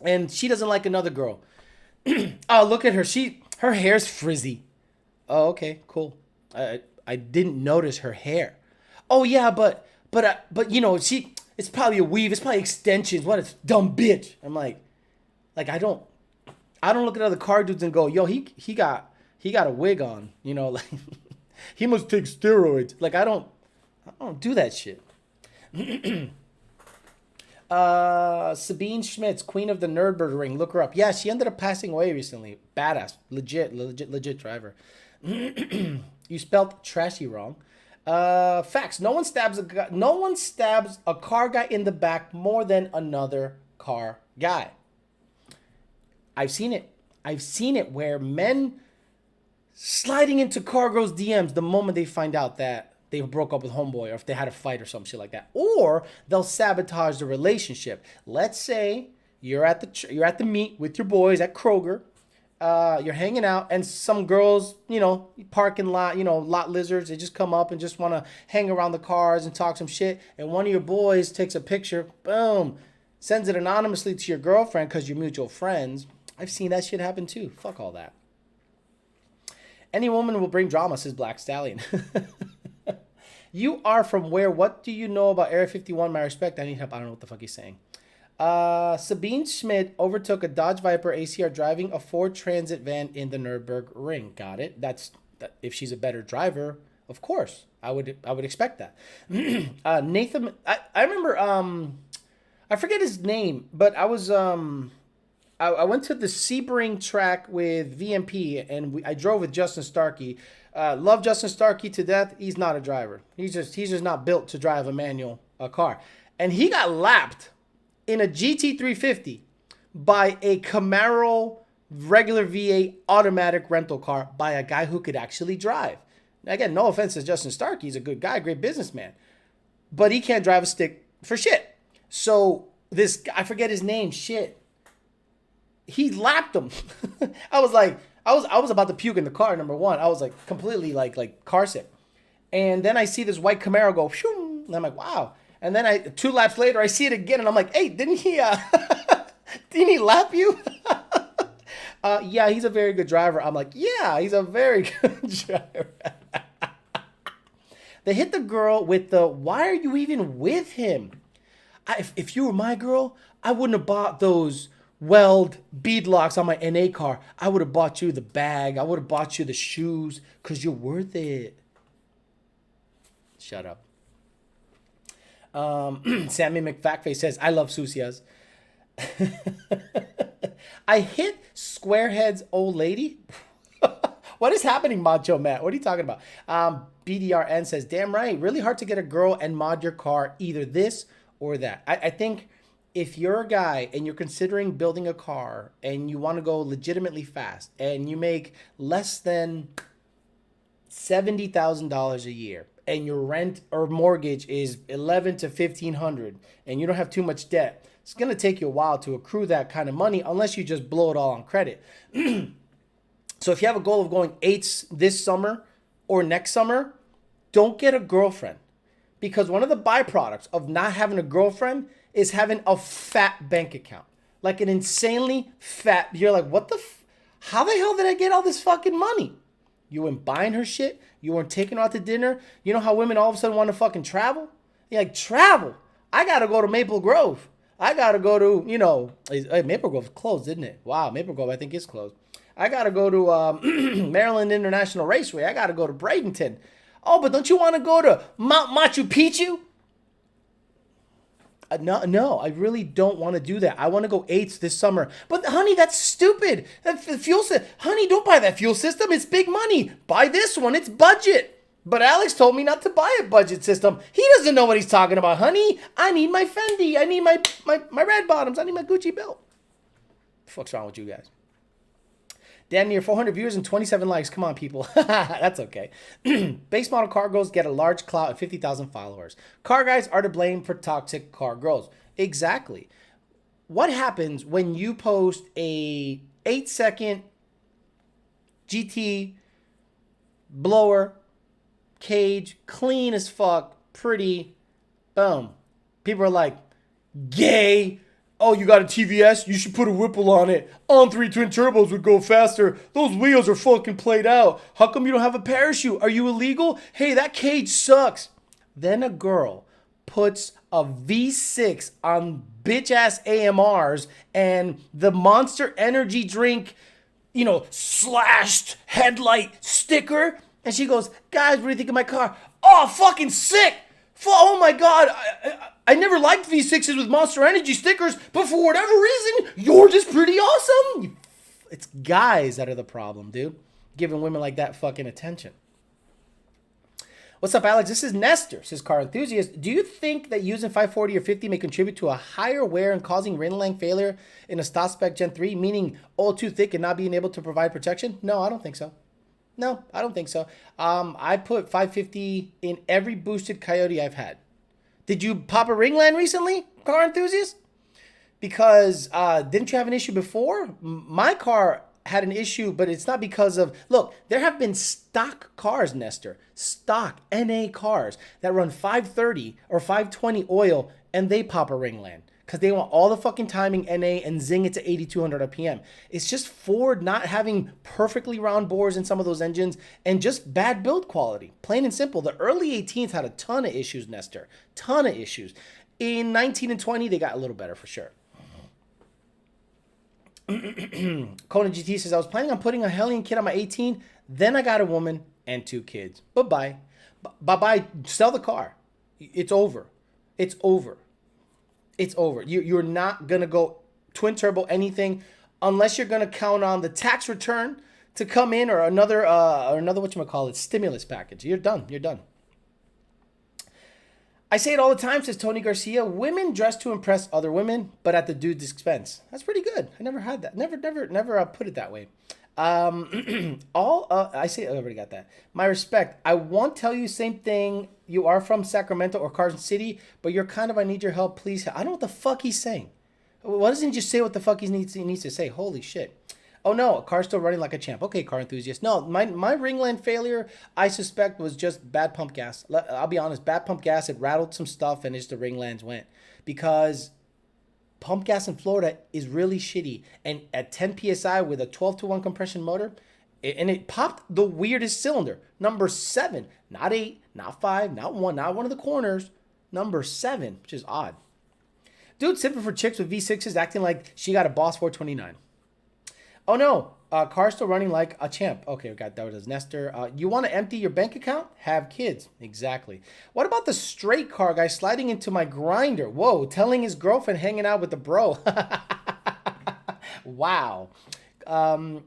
and she doesn't like another girl. Oh, look at her. Her hair's frizzy. Oh, okay, cool. I didn't notice her hair. Oh yeah, but it's probably a weave. It's probably extensions. What a dumb bitch. I'm like I don't look at other car dudes and go, yo, he got a wig on. Like he must take steroids. Like I don't do that shit. Sabine Schmitz, Queen of the Nürburgring. Look her up. Yeah, she ended up passing away recently. Badass. Legit driver. You spelled trashy wrong. Facts. No one stabs a car guy in the back more than another car guy. I've seen it where men sliding into car girls' DMs the moment they find out that they broke up with homeboy or if they had a fight or some shit like that, or they'll sabotage the relationship. Let's say you're at the meet with your boys at Kroger. You're hanging out and some girls, parking lot, lot lizards, they just come up and just want to hang around the cars and talk some shit. And one of your boys takes a picture, boom, sends it anonymously to your girlfriend because you're mutual friends. I've seen that shit happen too. Fuck all that. Any woman will bring drama, says Black Stallion. You are from where? What do you know about Area 51? My respect. I need help. I don't know what the fuck he's saying. Sabine Schmidt overtook a Dodge Viper ACR driving a Ford Transit van in the Nürburgring. Got it. If she's a better driver, of course, I would expect that. Nathan, I remember, I forget his name, but I was, I went to the Sebring track with VMP and I drove with Justin Starkey. Love Justin Starkey to death. He's not a driver. He's just not built to drive a manual car. And he got lapped in a GT350 by a Camaro regular V8 automatic rental car by a guy who could actually drive. Now, again, no offense to Justin Starkey. He's a good guy, great businessman. but he can't drive a stick for shit. So this, I forget his name, shit. He lapped him. I was about to puke in the car, number one. I was like completely like car sick. And then I see this white Camaro go, shoo, and I'm like, wow. And then 2 laps later, I see it again, and I'm like, hey, didn't he lap you? Yeah, he's a very good driver. I'm like, yeah, he's a very good driver. They hit the girl with the, why are you even with him? If you were my girl, I wouldn't have bought those weld bead locks on my NA car. I would have bought you the bag. I would have bought you the shoes because you're worth it. Shut up. Sammy McFactface says, I love Susias. I hit Squarehead's old lady. What is happening, Macho Matt? What are you talking about? BDRN says, damn right. Really hard to get a girl and mod your car, either this or that. I think if you're a guy and you're considering building a car and you want to go legitimately fast and you make less than $70,000 a year and your rent or mortgage is $1,100 to $1,500 and you don't have too much debt, it's going to take you a while to accrue that kind of money unless you just blow it all on credit. So if you have a goal of going 8s this summer or next summer, don't get a girlfriend. Because one of the byproducts of not having a girlfriend is having a fat bank account. Like an insanely fat, you're like, what the, how the hell did I get all this fucking money? You weren't buying her shit. You weren't taking her out to dinner. You know how women all of a sudden want to fucking travel? You're like, travel? I got to go to Maple Grove. I got to go to, Maple Grove's closed, isn't it? Wow, Maple Grove I think is closed. I got to go to Maryland International Raceway. I got to go to Bradenton. Oh, but don't you want to go to Mount Machu Picchu? No, I really don't want to do that. I want to go 8s this summer. But honey, that's stupid. That fuel system. Honey, don't buy that fuel system. It's big money. Buy this one. It's budget. But Alex told me not to buy a budget system. He doesn't know what he's talking about. Honey, I need my Fendi. I need my red bottoms. I need my Gucci belt. The fuck's wrong with you guys? Damn near 400 viewers and 27 likes. Come on, people. That's okay. Base model car girls get a large clout and 50,000 followers. Car guys are to blame for toxic car girls. Exactly. What happens when you post a 8-second GT blower, cage, clean as fuck, pretty, boom. People are like, gay. Oh, you got a TVS? You should put a Whipple on it. On-3 twin turbos would go faster. Those wheels are fucking played out. How come you don't have a parachute? Are you illegal? Hey, that cage sucks. Then a girl puts a V6 on bitch-ass AMRs and the Monster Energy drink, slashed headlight sticker. And she goes, guys, what do you think of my car? Oh, fucking sick. Oh my God. I never liked V6s with Monster Energy stickers, but for whatever reason, yours is pretty awesome. It's guys that are the problem, dude. Giving women like that fucking attention. What's up, Alex? This is Nestor, says Car Enthusiast. Do you think that using 540 or 50 may contribute to a higher wear and causing ring failure in a stock spec Gen 3, meaning all too thick and not being able to provide protection? No, I don't think so. No, I don't think so. I put 550 in every boosted Coyote I've had. Did you pop a Ringland recently, Car Enthusiast? Because didn't you have an issue before? My car had an issue, but it's not because of... Look, there have been stock cars, Nestor. Stock NA cars that run 530 or 520 oil, and they pop a Ringland. Because they want all the fucking timing NA and zing it to 8,200 RPM. It's just Ford not having perfectly round bores in some of those engines and just bad build quality. Plain and simple. The early 18s had a ton of issues, Nestor. Ton of issues. In 19 and 20, they got a little better for sure. Conan GT says, I was planning on putting a Hellion kit on my 18. Then I got a woman and 2 kids. Bye-bye. Bye-bye. Sell the car. It's over. It's over. It's over. You're not going to go twin turbo anything unless you're going to count on the tax return to come in or another whatchamacallit, stimulus package. You're done. You're done. I say it all the time, says Tony Garcia. Women dress to impress other women, but at the dude's expense. That's pretty good. I never had that. Never put it that way. I say I already got that. My respect. I won't tell you same thing. You are from Sacramento or Carson City, but you're kind of. I need your help, please. I don't know what the fuck he's saying. Why doesn't he just say what the fuck he needs to say? Holy shit. Oh no, a car's still running like a champ. Okay, car enthusiast. No, my ringland failure, I suspect, was just bad pump gas. I'll be honest, bad pump gas. It rattled some stuff, and just the ringlands went because pump gas in Florida is really shitty. And at 10 psi with a 12-to-1 compression motor, and it popped the weirdest cylinder, number 7, not 8, not 5, not 1, not one of the corners, number 7, which is odd. Dude sipping for chicks with V6s acting like she got a Boss 429. Oh no, car's still running like a champ. Okay, we got that was Nestor. You want to empty your bank account? Have kids. Exactly. What about the straight car guy sliding into my grinder? Whoa, telling his girlfriend hanging out with the bro. Wow. Road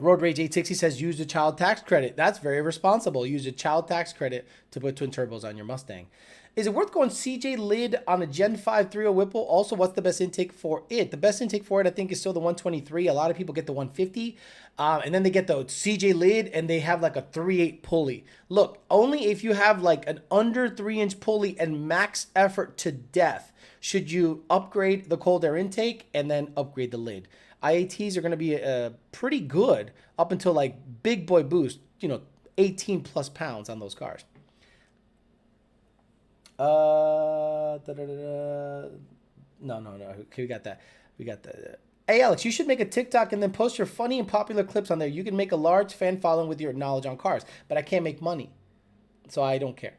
Rage 860 says use the child tax credit. That's very responsible. Use the child tax credit to put twin turbos on your Mustang. Is it worth going CJ lid on a Gen 5 3.0 Whipple? Also, what's the best intake for it? The best intake for it, I think, is still the 123. A lot of people get the 150, and then they get the CJ lid, and they have like a 3.8 pulley. Look, only if you have like an under 3-inch pulley and max effort to death should you upgrade the cold air intake and then upgrade the lid. IATs are going to be pretty good up until like big boy boost, 18 plus pounds on those cars. No. Okay, we got that. Hey, Alex, you should make a TikTok and then post your funny and popular clips on there. You can make a large fan following with your knowledge on cars, but I can't make money, so I don't care.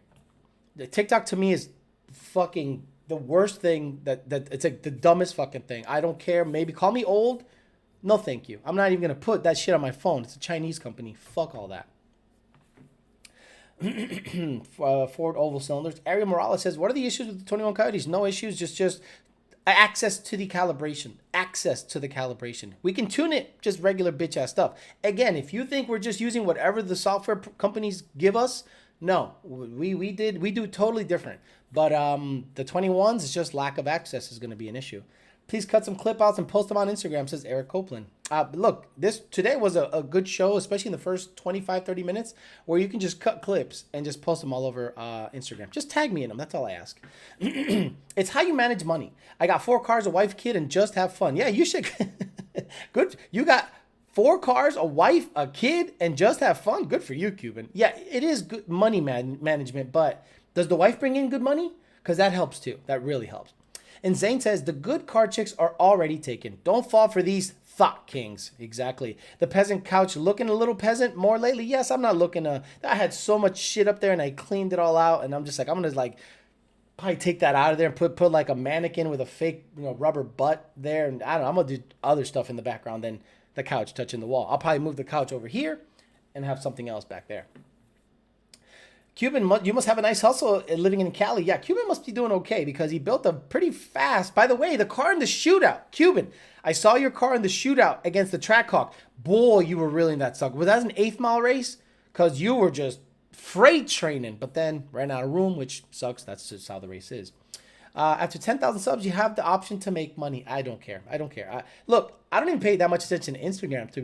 The TikTok to me is fucking the worst thing. That it's like the dumbest fucking thing. I don't care. Maybe call me old. No, thank you. I'm not even gonna put that shit on my phone. It's a Chinese company. Fuck all that. Ford oval cylinders. Ariel Morales says, what are the issues with the 21 Coyotes? No issues, just access to the calibration. We can tune it, just regular bitch ass stuff. Again, if you think we're just using whatever the software companies give us, no, we do totally different. But the 21s is just lack of access is going to be an issue. Please cut some clip outs and post them on Instagram, says Eric Copeland. Look, today was a good show, especially in the first 25, 30 minutes, where you can just cut clips and just post them all over Instagram. Just tag me in them. That's all I ask. It's how you manage money. I got 4 cars, a wife, kid, and just have fun. Yeah, you should. Good. You got 4 cars, a wife, a kid, and just have fun. Good for you, Cuban. Yeah, it is good money management, but does the wife bring in good money? Because that helps too. That really helps. And Zane says, the good car chicks are already taken. Don't fall for these thought kings. Exactly. The peasant couch looking a little peasant more lately. Yes, I'm not looking. I had so much shit up there and I cleaned it all out. And I'm just like, I'm going to probably take that out of there and put like a mannequin with a fake rubber butt there. And I don't know. I'm going to do other stuff in the background than the couch touching the wall. I'll probably move the couch over here and have something else back there. Cuban, you must have a nice hustle living in Cali. Yeah, Cuban must be doing okay because he built a pretty fast. By the way, the car in the shootout, Cuban, I saw your car in the shootout against the Trackhawk. Boy, you were really in that sucker. Was that an 8th mile race? Because you were just freight training, but then ran out of room, which sucks. That's just how the race is. After 10,000 subs, you have the option to make money. I don't care. Look, I don't even pay that much attention to Instagram, to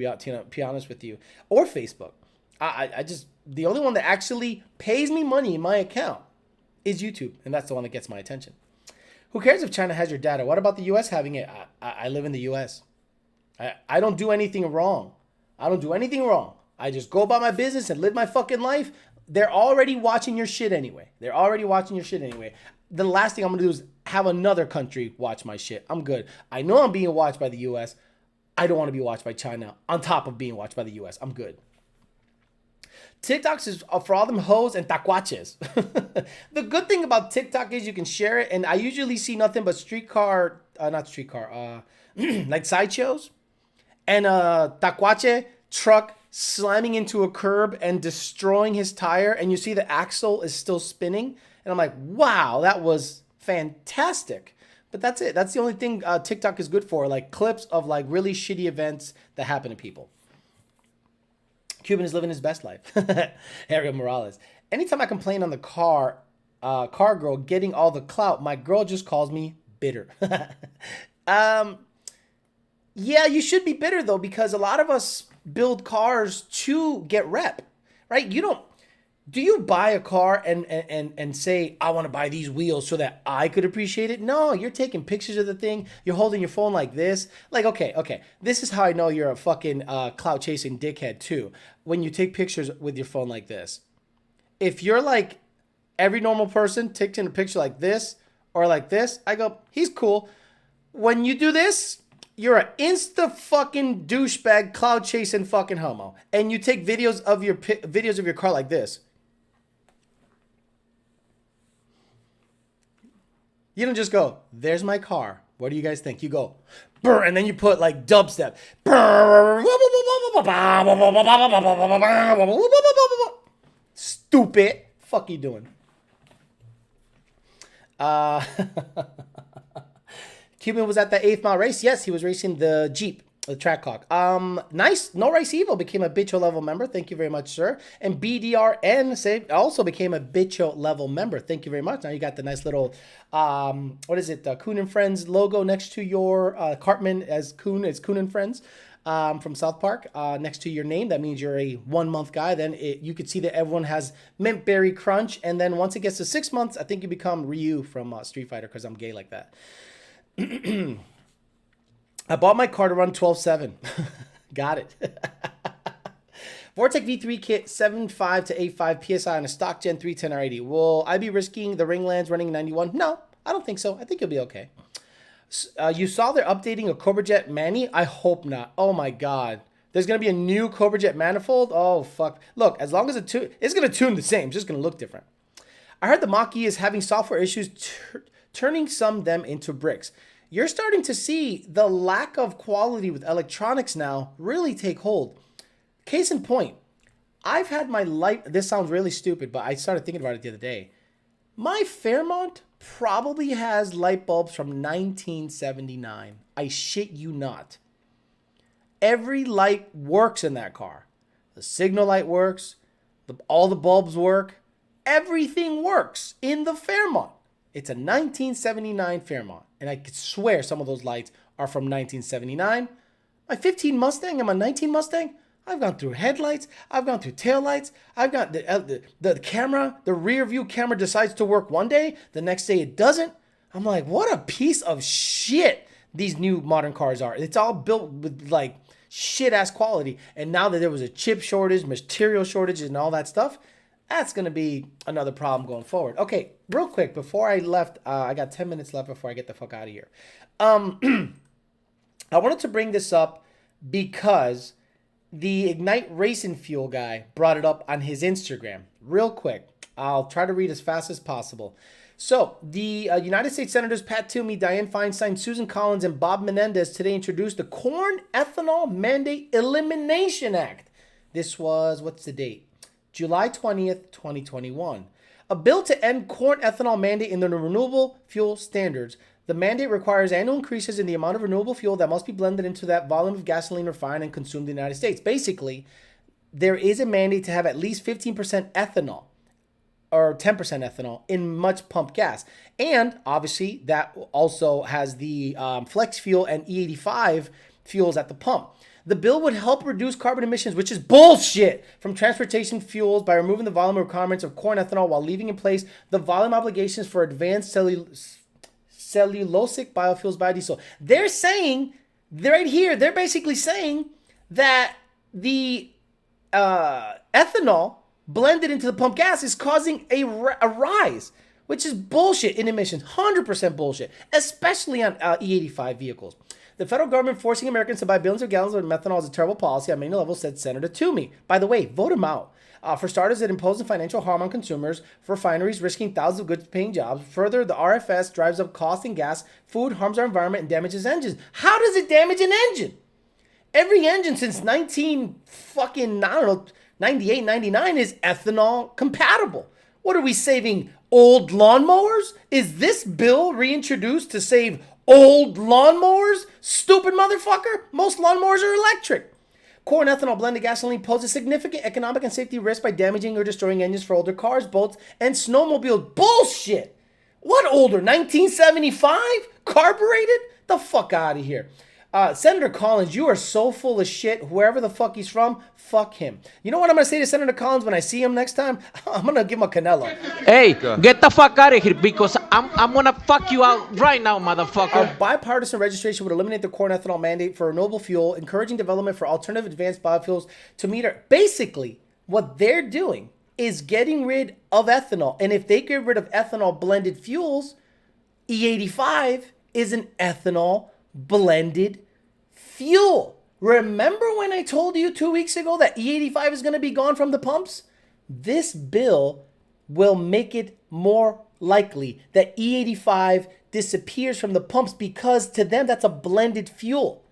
be honest with you, or Facebook. I just, the only one that actually pays me money in my account is YouTube, and that's the one that gets my attention. Who cares if China has your data? What about the U.S. having it? I live in the U.S. I don't do anything wrong. I just go about my business and live my fucking life. They're already watching your shit anyway. The last thing I'm going to do is have another country watch my shit. I'm good. I know I'm being watched by the U.S. I don't want to be watched by China on top of being watched by the U.S. I'm good. TikToks is for all them hoes and tacuaches. The good thing about TikTok is you can share it, and I usually see nothing but like sideshows and a tacuache truck slamming into a curb and destroying his tire, and you see the axle is still spinning, and I'm like, wow, that was fantastic. But that's it. That's the only thing TikTok is good for, like clips of like really shitty events that happen to people. Cuban is living his best life. Ariel Morales. Anytime I complain on the car girl getting all the clout, my girl just calls me bitter. Yeah, you should be bitter though, because a lot of us build cars to get rep, right? You don't. Do you buy a car and say, I want to buy these wheels so that I could appreciate it? No, you're taking pictures of the thing. You're holding your phone like this. Like, okay. This is how I know you're a fucking clout chasing dickhead too. When you take pictures with your phone like this. If you're like every normal person taking a picture like this or like this, I go, he's cool. When you do this, you're an insta fucking douchebag, cloud chasing fucking homo. And you take videos of your car like this. You don't just go, there's my car. What do you guys think? You go, brr, and then you put like dubstep. Stupid. Fuck you doing? Cuban was at the 8th mile race. Yes, he was racing the Jeep, the Trackhawk. Nice. No Race Evil became a Bitcho level member. Thank you very much, sir. And BDRN also became a Bitcho level member. Thank you very much. Now you got the nice little, what is it? Coon and Friends logo next to your Cartman as Coon. It's Coon and Friends from South Park next to your name. That means you're a 1 month guy. Then you could see that everyone has Mint Berry Crunch. And then once it gets to 6 months, I think you become Ryu from Street Fighter because I'm gay like that. I bought my car to run 12.7. Got it. Vortec V3 kit 7.5 to 8.5 PSI on a stock Gen 3 10R80. Will I be risking the Ringlands running 91? No, I don't think so. I think you'll be okay. You saw they're updating a Cobra Jet Manny? I hope not. Oh my God. There's going to be a new Cobra Jet manifold? Oh, fuck. Look, as long as it's going to tune the same. It's just going to look different. I heard the Mach-E is having software issues turning some them into bricks. You're starting to see the lack of quality with electronics now really take hold. Case in point, I've had my light, this sounds really stupid, but I started thinking about it the other day. My Fairmont probably has light bulbs from 1979. I shit you not. Every light works in that car. The signal light works, all the bulbs work, everything works in the Fairmont. It's a 1979 Fairmont, and I could swear some of those lights are from 1979. My 15 Mustang and my 19 Mustang, I've gone through headlights, I've gone through taillights, I've got the camera, the rear view camera decides to work one day, the next day it doesn't. I'm like, what a piece of shit these new modern cars are. It's all built with like shit-ass quality, and now that there was a chip shortage, material shortages, and all that stuff, that's going to be another problem going forward. Okay, real quick, before I left, I got 10 minutes left before I get the fuck out of here. I wanted to bring this up because the Ignite Racing Fuel guy brought it up on his Instagram. Real quick, I'll try to read as fast as possible. So, the United States Senators Pat Toomey, Dianne Feinstein, Susan Collins, and Bob Menendez today introduced the Corn Ethanol Mandate Elimination Act. This was, what's the date? July 20th, 2021. A bill to end corn ethanol mandate in the renewable fuel standards. The mandate requires annual increases in the amount of renewable fuel that must be blended into that volume of gasoline refined and consumed in the United States. Basically, there is a mandate to have at least 15% ethanol or 10% ethanol in much pump gas. And obviously, that also has the flex fuel and E85 fuels at the pump. The bill would help reduce carbon emissions, which is bullshit, from transportation fuels by removing the volume requirements of corn ethanol while leaving in place the volume obligations for advanced cellulosic biofuels, biodiesel. They're saying, right here, they're basically saying that the ethanol blended into the pump gas is causing a rise, which is bullshit in emissions, 100% bullshit, especially on E85 vehicles. The federal government forcing Americans to buy billions of gallons of methanol is a terrible policy on many levels, said Senator Toomey. By the way, vote him out. For starters, it imposes financial harm on consumers, for refineries risking thousands of good-paying jobs. Further, the RFS drives up cost in gas, food, harms our environment, and damages engines. How does it damage an engine? Every engine since 98, 99 is ethanol compatible. What are we saving? Old lawnmowers? Is this bill reintroduced to save old lawnmowers? Stupid motherfucker. Most lawnmowers are electric. Corn ethanol blended gasoline poses significant economic and safety risk by damaging or destroying engines for older cars, boats, and snowmobiles. Bullshit. What older? 1975? Carbureted? The fuck out of here. Senator Collins, you are so full of shit. Whoever the fuck he's from, fuck him. You know what I'm going to say to Senator Collins when I see him next time? I'm going to give him a Canelo. Hey, get the fuck out of here because I'm gonna fuck you out right now, motherfucker. Our bipartisan registration would eliminate the corn ethanol mandate for renewable fuel, encouraging development for alternative advanced biofuels to meet our... Basically, what they're doing is getting rid of ethanol. And if they get rid of ethanol blended fuels, E85 is an ethanol blended fuel. Remember when I told you 2 weeks ago that E85 is going to be gone from the pumps? This bill will make it more likely that E85 disappears from the pumps because to them that's a blended fuel.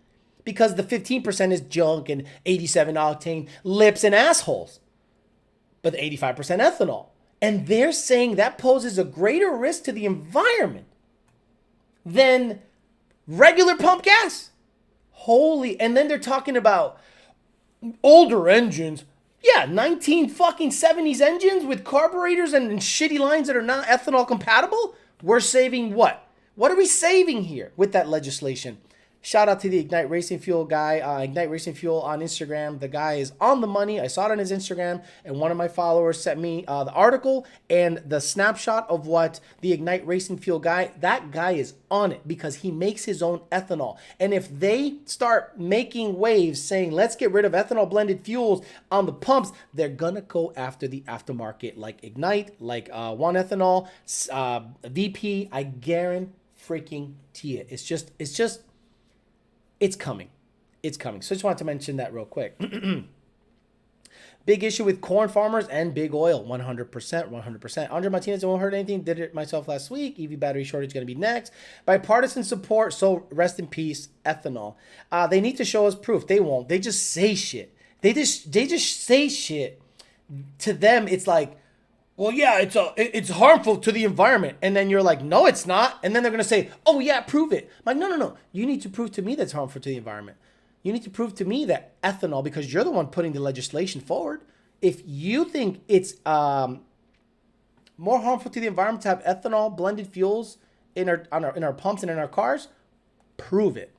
Because the 15% is junk and 87 octane lips and assholes. But the 85% ethanol. And they're saying that poses a greater risk to the environment than regular pump gas. Holy, and then they're talking about older engines. Yeah, 19 fucking 70s engines with carburetors and shitty lines that are not ethanol compatible. We're saving what? What are we saving here with that legislation? Shout out to the Ignite Racing Fuel guy, Ignite Racing Fuel on Instagram. The guy is on the money. I saw it on his Instagram, and one of my followers sent me the article and the snapshot of what the Ignite Racing Fuel guy, that guy is on it because he makes his own ethanol. And if they start making waves saying, let's get rid of ethanol blended fuels on the pumps, they're going to go after the aftermarket like Ignite, like One Ethanol, VP. I guarantee freaking it. It's coming. It's coming. So I just wanted to mention that real quick. Big issue with corn farmers and big oil. 100%. 100%. Andre Martinez, I won't hurt anything. Did it myself last week. EV battery shortage going to be next. Bipartisan support. So rest in peace, ethanol. They need to show us proof. They won't. They just say shit. They just say shit. To them, it's like, well, yeah, it's harmful to the environment. And then you're like, no, it's not. And then they're going to say, oh, yeah, prove it. I'm like, no. You need to prove to me that's harmful to the environment. You need to prove to me that ethanol, because you're the one putting the legislation forward. If you think it's more harmful to the environment to have ethanol blended fuels in our pumps and in our cars, prove it.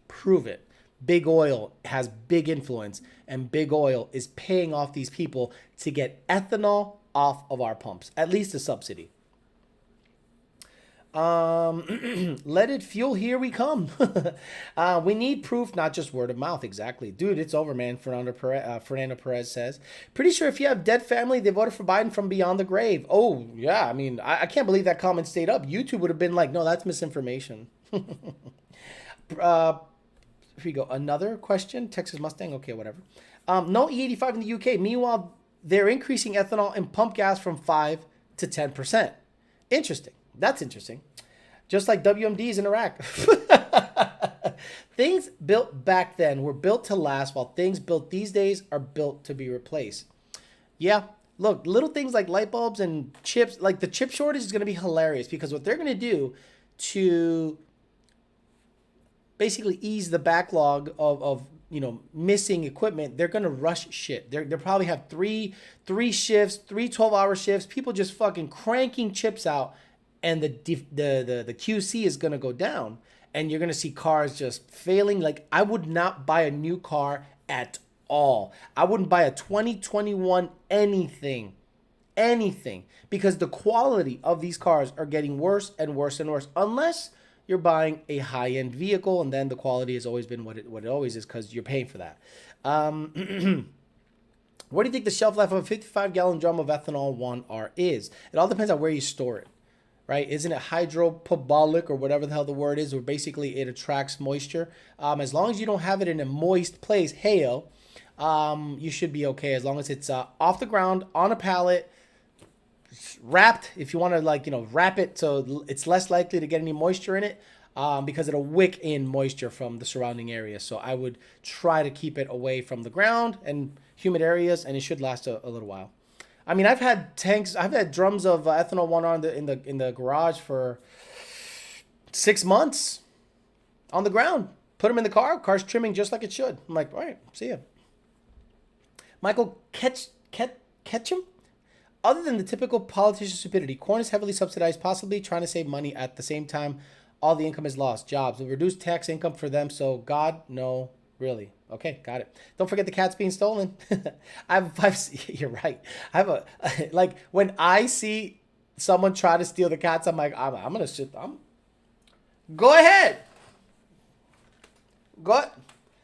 Prove it. Big oil has big influence, and big oil is paying off these people to get ethanol off of our pumps, at least a subsidy. Leaded fuel, here we come. We need proof, not just word of mouth. Exactly. Dude, it's over, man. Fernando Perez says. Pretty sure if you have dead family, they voted for Biden from beyond the grave. Oh, yeah. I mean, I can't believe that comment stayed up. YouTube would have been like, no, that's misinformation. Here we go. Another question. Texas Mustang. Okay, whatever. No E85 in the UK. Meanwhile, they're increasing ethanol and pump gas from 5 to 10%. Interesting. That's interesting. Just like WMDs in Iraq. Things built back then were built to last, while things built these days are built to be replaced. Yeah. Look, little things like light bulbs and chips, like the chip shortage is going to be hilarious because what they're going to do to basically ease the backlog of missing equipment, they're going to rush shit. They'll probably have three shifts, 12-hour shifts, people just fucking cranking chips out, and the QC is going to go down, and you're going to see cars just failing. Like, I would not buy a new car at all. I wouldn't buy a 2021 anything, because the quality of these cars are getting worse and worse and worse, unless you're buying a high-end vehicle, and then the quality has always been what it always is because you're paying for that. What do you think the shelf life of a 55-gallon drum of ethanol 1R is? It all depends on where you store it, right? Isn't it hydroponic or whatever the hell the word is, where basically it attracts moisture? As long as you don't have it in a moist place, you should be okay as long as it's off the ground, on a pallet, wrapped, if you want to wrap it so it's less likely to get any moisture in it, because it'll wick in moisture from the surrounding area. So I would try to keep it away from the ground and humid areas, and it should last a little while. I mean, I've had drums of ethanol 1R in the garage for 6 months on the ground. Put them in the car's trimming just like it should. I'm like, all right, see ya. Michael Ketchum? Other than the typical politician stupidity, corn is heavily subsidized, possibly trying to save money at the same time all the income is lost. Jobs will reduce tax income for them. So God, no, really. Okay, got it. Don't forget the cat's being stolen. You're right. I have a, like, when I see someone try to steal the cats, I'm like, I'm going to sit. Go ahead. Go.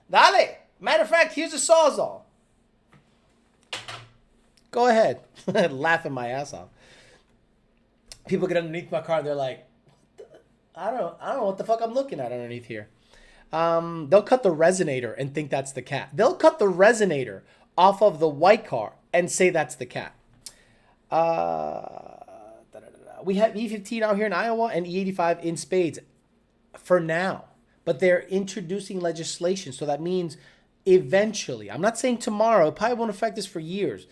Dale. Matter of fact, here's a Sawzall. Go ahead. Laughing my ass off. People get underneath my car and they're like, I don't know what the fuck I'm looking at underneath here. They'll cut the resonator and think that's the cat. They'll cut the resonator off of the white car and say that's the cat. We have E15 out here in Iowa and E85 in spades for now. But they're introducing legislation. So that means eventually, I'm not saying tomorrow, it probably won't affect us for years,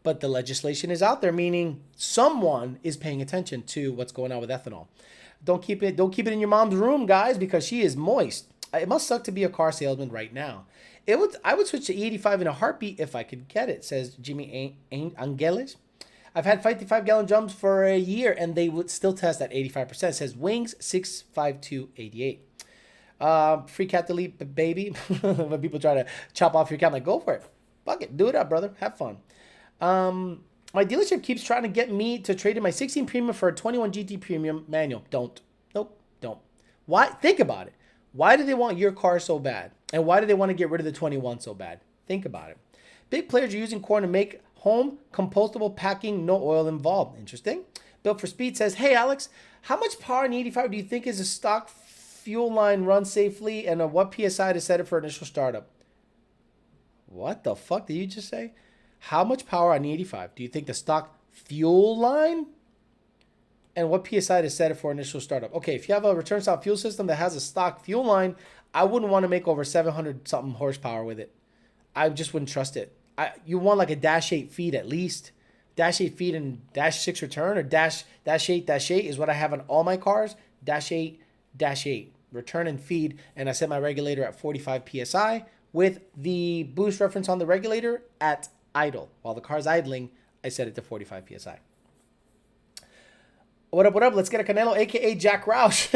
but the legislation is out there, meaning someone is paying attention to what's going on with ethanol. Don't keep it in your mom's room, guys, because she is moist. It must suck to be a car salesman right now. I would switch to E85 in a heartbeat if I could get it, says Jimmy Angeles. I've had 55-gallon drums for a year, and they would still test at 85%. It says Wings 65288. Free cat delete, baby. When people try to chop off your cat, I'm like, go for it. Fuck it. Do it up, brother. Have fun. My dealership keeps trying to get me to trade in my 16 Premium for a 21 GT Premium manual. Don't. Nope. Don't. Why? Think about it. Why do they want your car so bad? And why do they want to get rid of the 21 so bad? Think about it. Big players are using corn to make home compostable packing, no oil involved. Interesting. Built for Speed says, hey, Alex, how much power in the 85 do you think is a stock fuel line run safely, and what PSI to set it for initial startup? What the fuck did you just say? How much power on the 85? Do you think the stock fuel line? And what PSI to set it for initial startup? Okay, if you have a return stop fuel system that has a stock fuel line, I wouldn't want to make over 700 something horsepower with it. I just wouldn't trust it. You want like a dash 8 feed at least. Dash 8 feed and dash 6 return, or dash 8 is what I have on all my cars. Dash 8 return and feed, and I set my regulator at 45 PSI with the boost reference on the regulator at idle. While the car's idling, I set it to 45 PSI. What up? Let's get a Canelo, aka Jack Roush.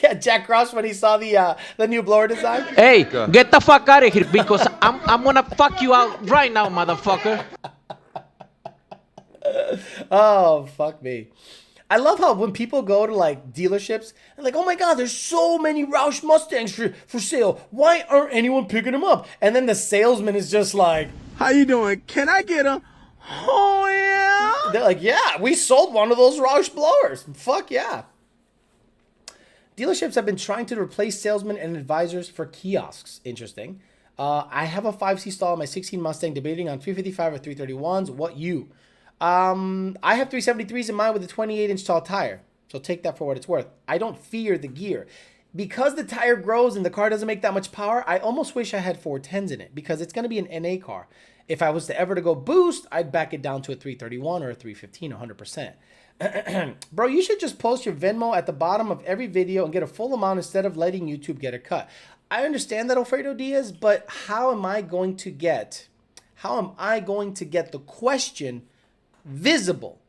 Yeah, Jack Roush when he saw the new blower design. Hey, get the fuck out of here because I'm gonna fuck you out right now, motherfucker. Oh, fuck me. I love how when people go to like dealerships and like, oh my God, there's so many Roush Mustangs for sale. Why aren't anyone picking them up? And then the salesman is just like, How you doing? Can I get a? Oh yeah. they're like, yeah, we sold one of those Roush blowers. Fuck yeah. Dealerships have been trying to replace salesmen and advisors for kiosks. Interesting. I have a 5C stall in my 16 Mustang, debating on 355 or 331s. What you? I have 373s in mine with a 28-inch tall tire. So take that for what it's worth. I don't fear the gear. Because the tire grows and the car doesn't make that much power, I almost wish I had 410s in it, because it's going to be an NA car. If I was to ever to go boost, I'd back it down to a 331 or a 315, 100%. Bro, you should just post your Venmo at the bottom of every video and get a full amount instead of letting YouTube get a cut. I understand that, Alfredo Diaz, but how am I going to get the question visible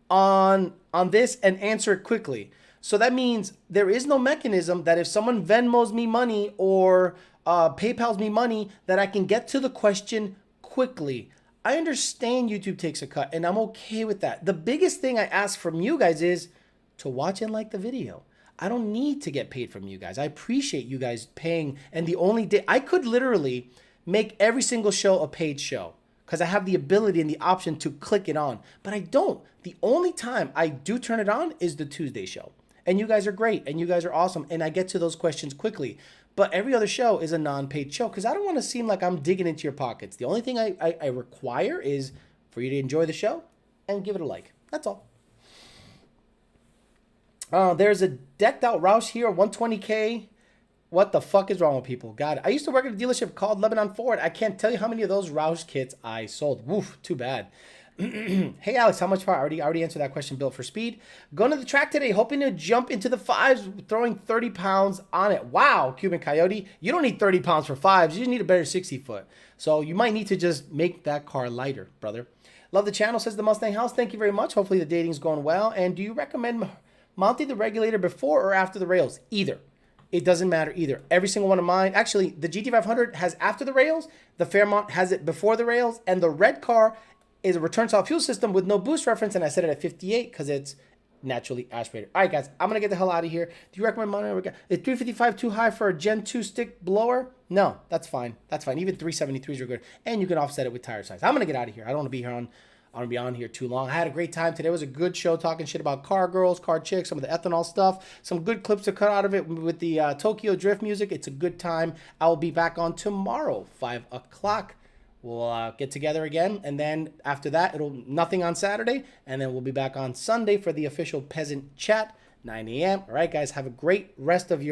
on this and answer it quickly? So that means there is no mechanism that if someone Venmos me money or PayPal's me money, that I can get to the question quickly. I understand YouTube takes a cut, and I'm okay with that. The biggest thing I ask from you guys is to watch and like the video. I don't need to get paid from you guys. I appreciate you guys paying, and the only day I could literally make every single show a paid show, because I have the ability and the option to click it on, but I don't. The only time I do turn it on is the Tuesday show. And you guys are great, and you guys are awesome, and I get to those questions quickly. But every other show is a non-paid show, because I don't want to seem like I'm digging into your pockets. The only thing I require is for you to enjoy the show and give it a like. That's all. There's a decked out Roush here, 120K. What the fuck is wrong with people? Got it. I used to work at a dealership called Lebanon Ford. I can't tell you how many of those Roush kits I sold. Woof, too bad. Hey, Alex, how much power? I already answered that question. Built for speed. Going to the track today, hoping to jump into the fives, throwing 30 pounds on it. Wow, Cuban Coyote. You don't need 30 pounds for fives. You just need a better 60 foot. So you might need to just make that car lighter, brother. Love the channel, says the Mustang House. Thank you very much. Hopefully the dating's going well. And do you recommend mounting the regulator before or after the rails. Either. It doesn't matter either. Every single one of mine. Actually, the GT500 has after the rails. The Fairmont has it before the rails. And the red car is a return solid fuel system with no boost reference. And I set it at 58 because it's naturally aspirated. All right, guys. I'm going to get the hell out of here. Do you recommend money? Is 355 too high for a Gen 2 stick blower? No, that's fine. That's fine. Even 373s are good. And you can offset it with tire size. I'm going to get out of here. I don't want to be here on here too long. I had a great time today. It was a good show talking shit about car girls, car chicks, some of the ethanol stuff, some good clips to cut out of it with the Tokyo Drift music. It's a good time. I will be back on tomorrow, 5 o'clock. We'll get together again, and then after that, nothing on Saturday, and then we'll be back on Sunday for the official Peasant Chat, 9 a.m. All right, guys, have a great rest of your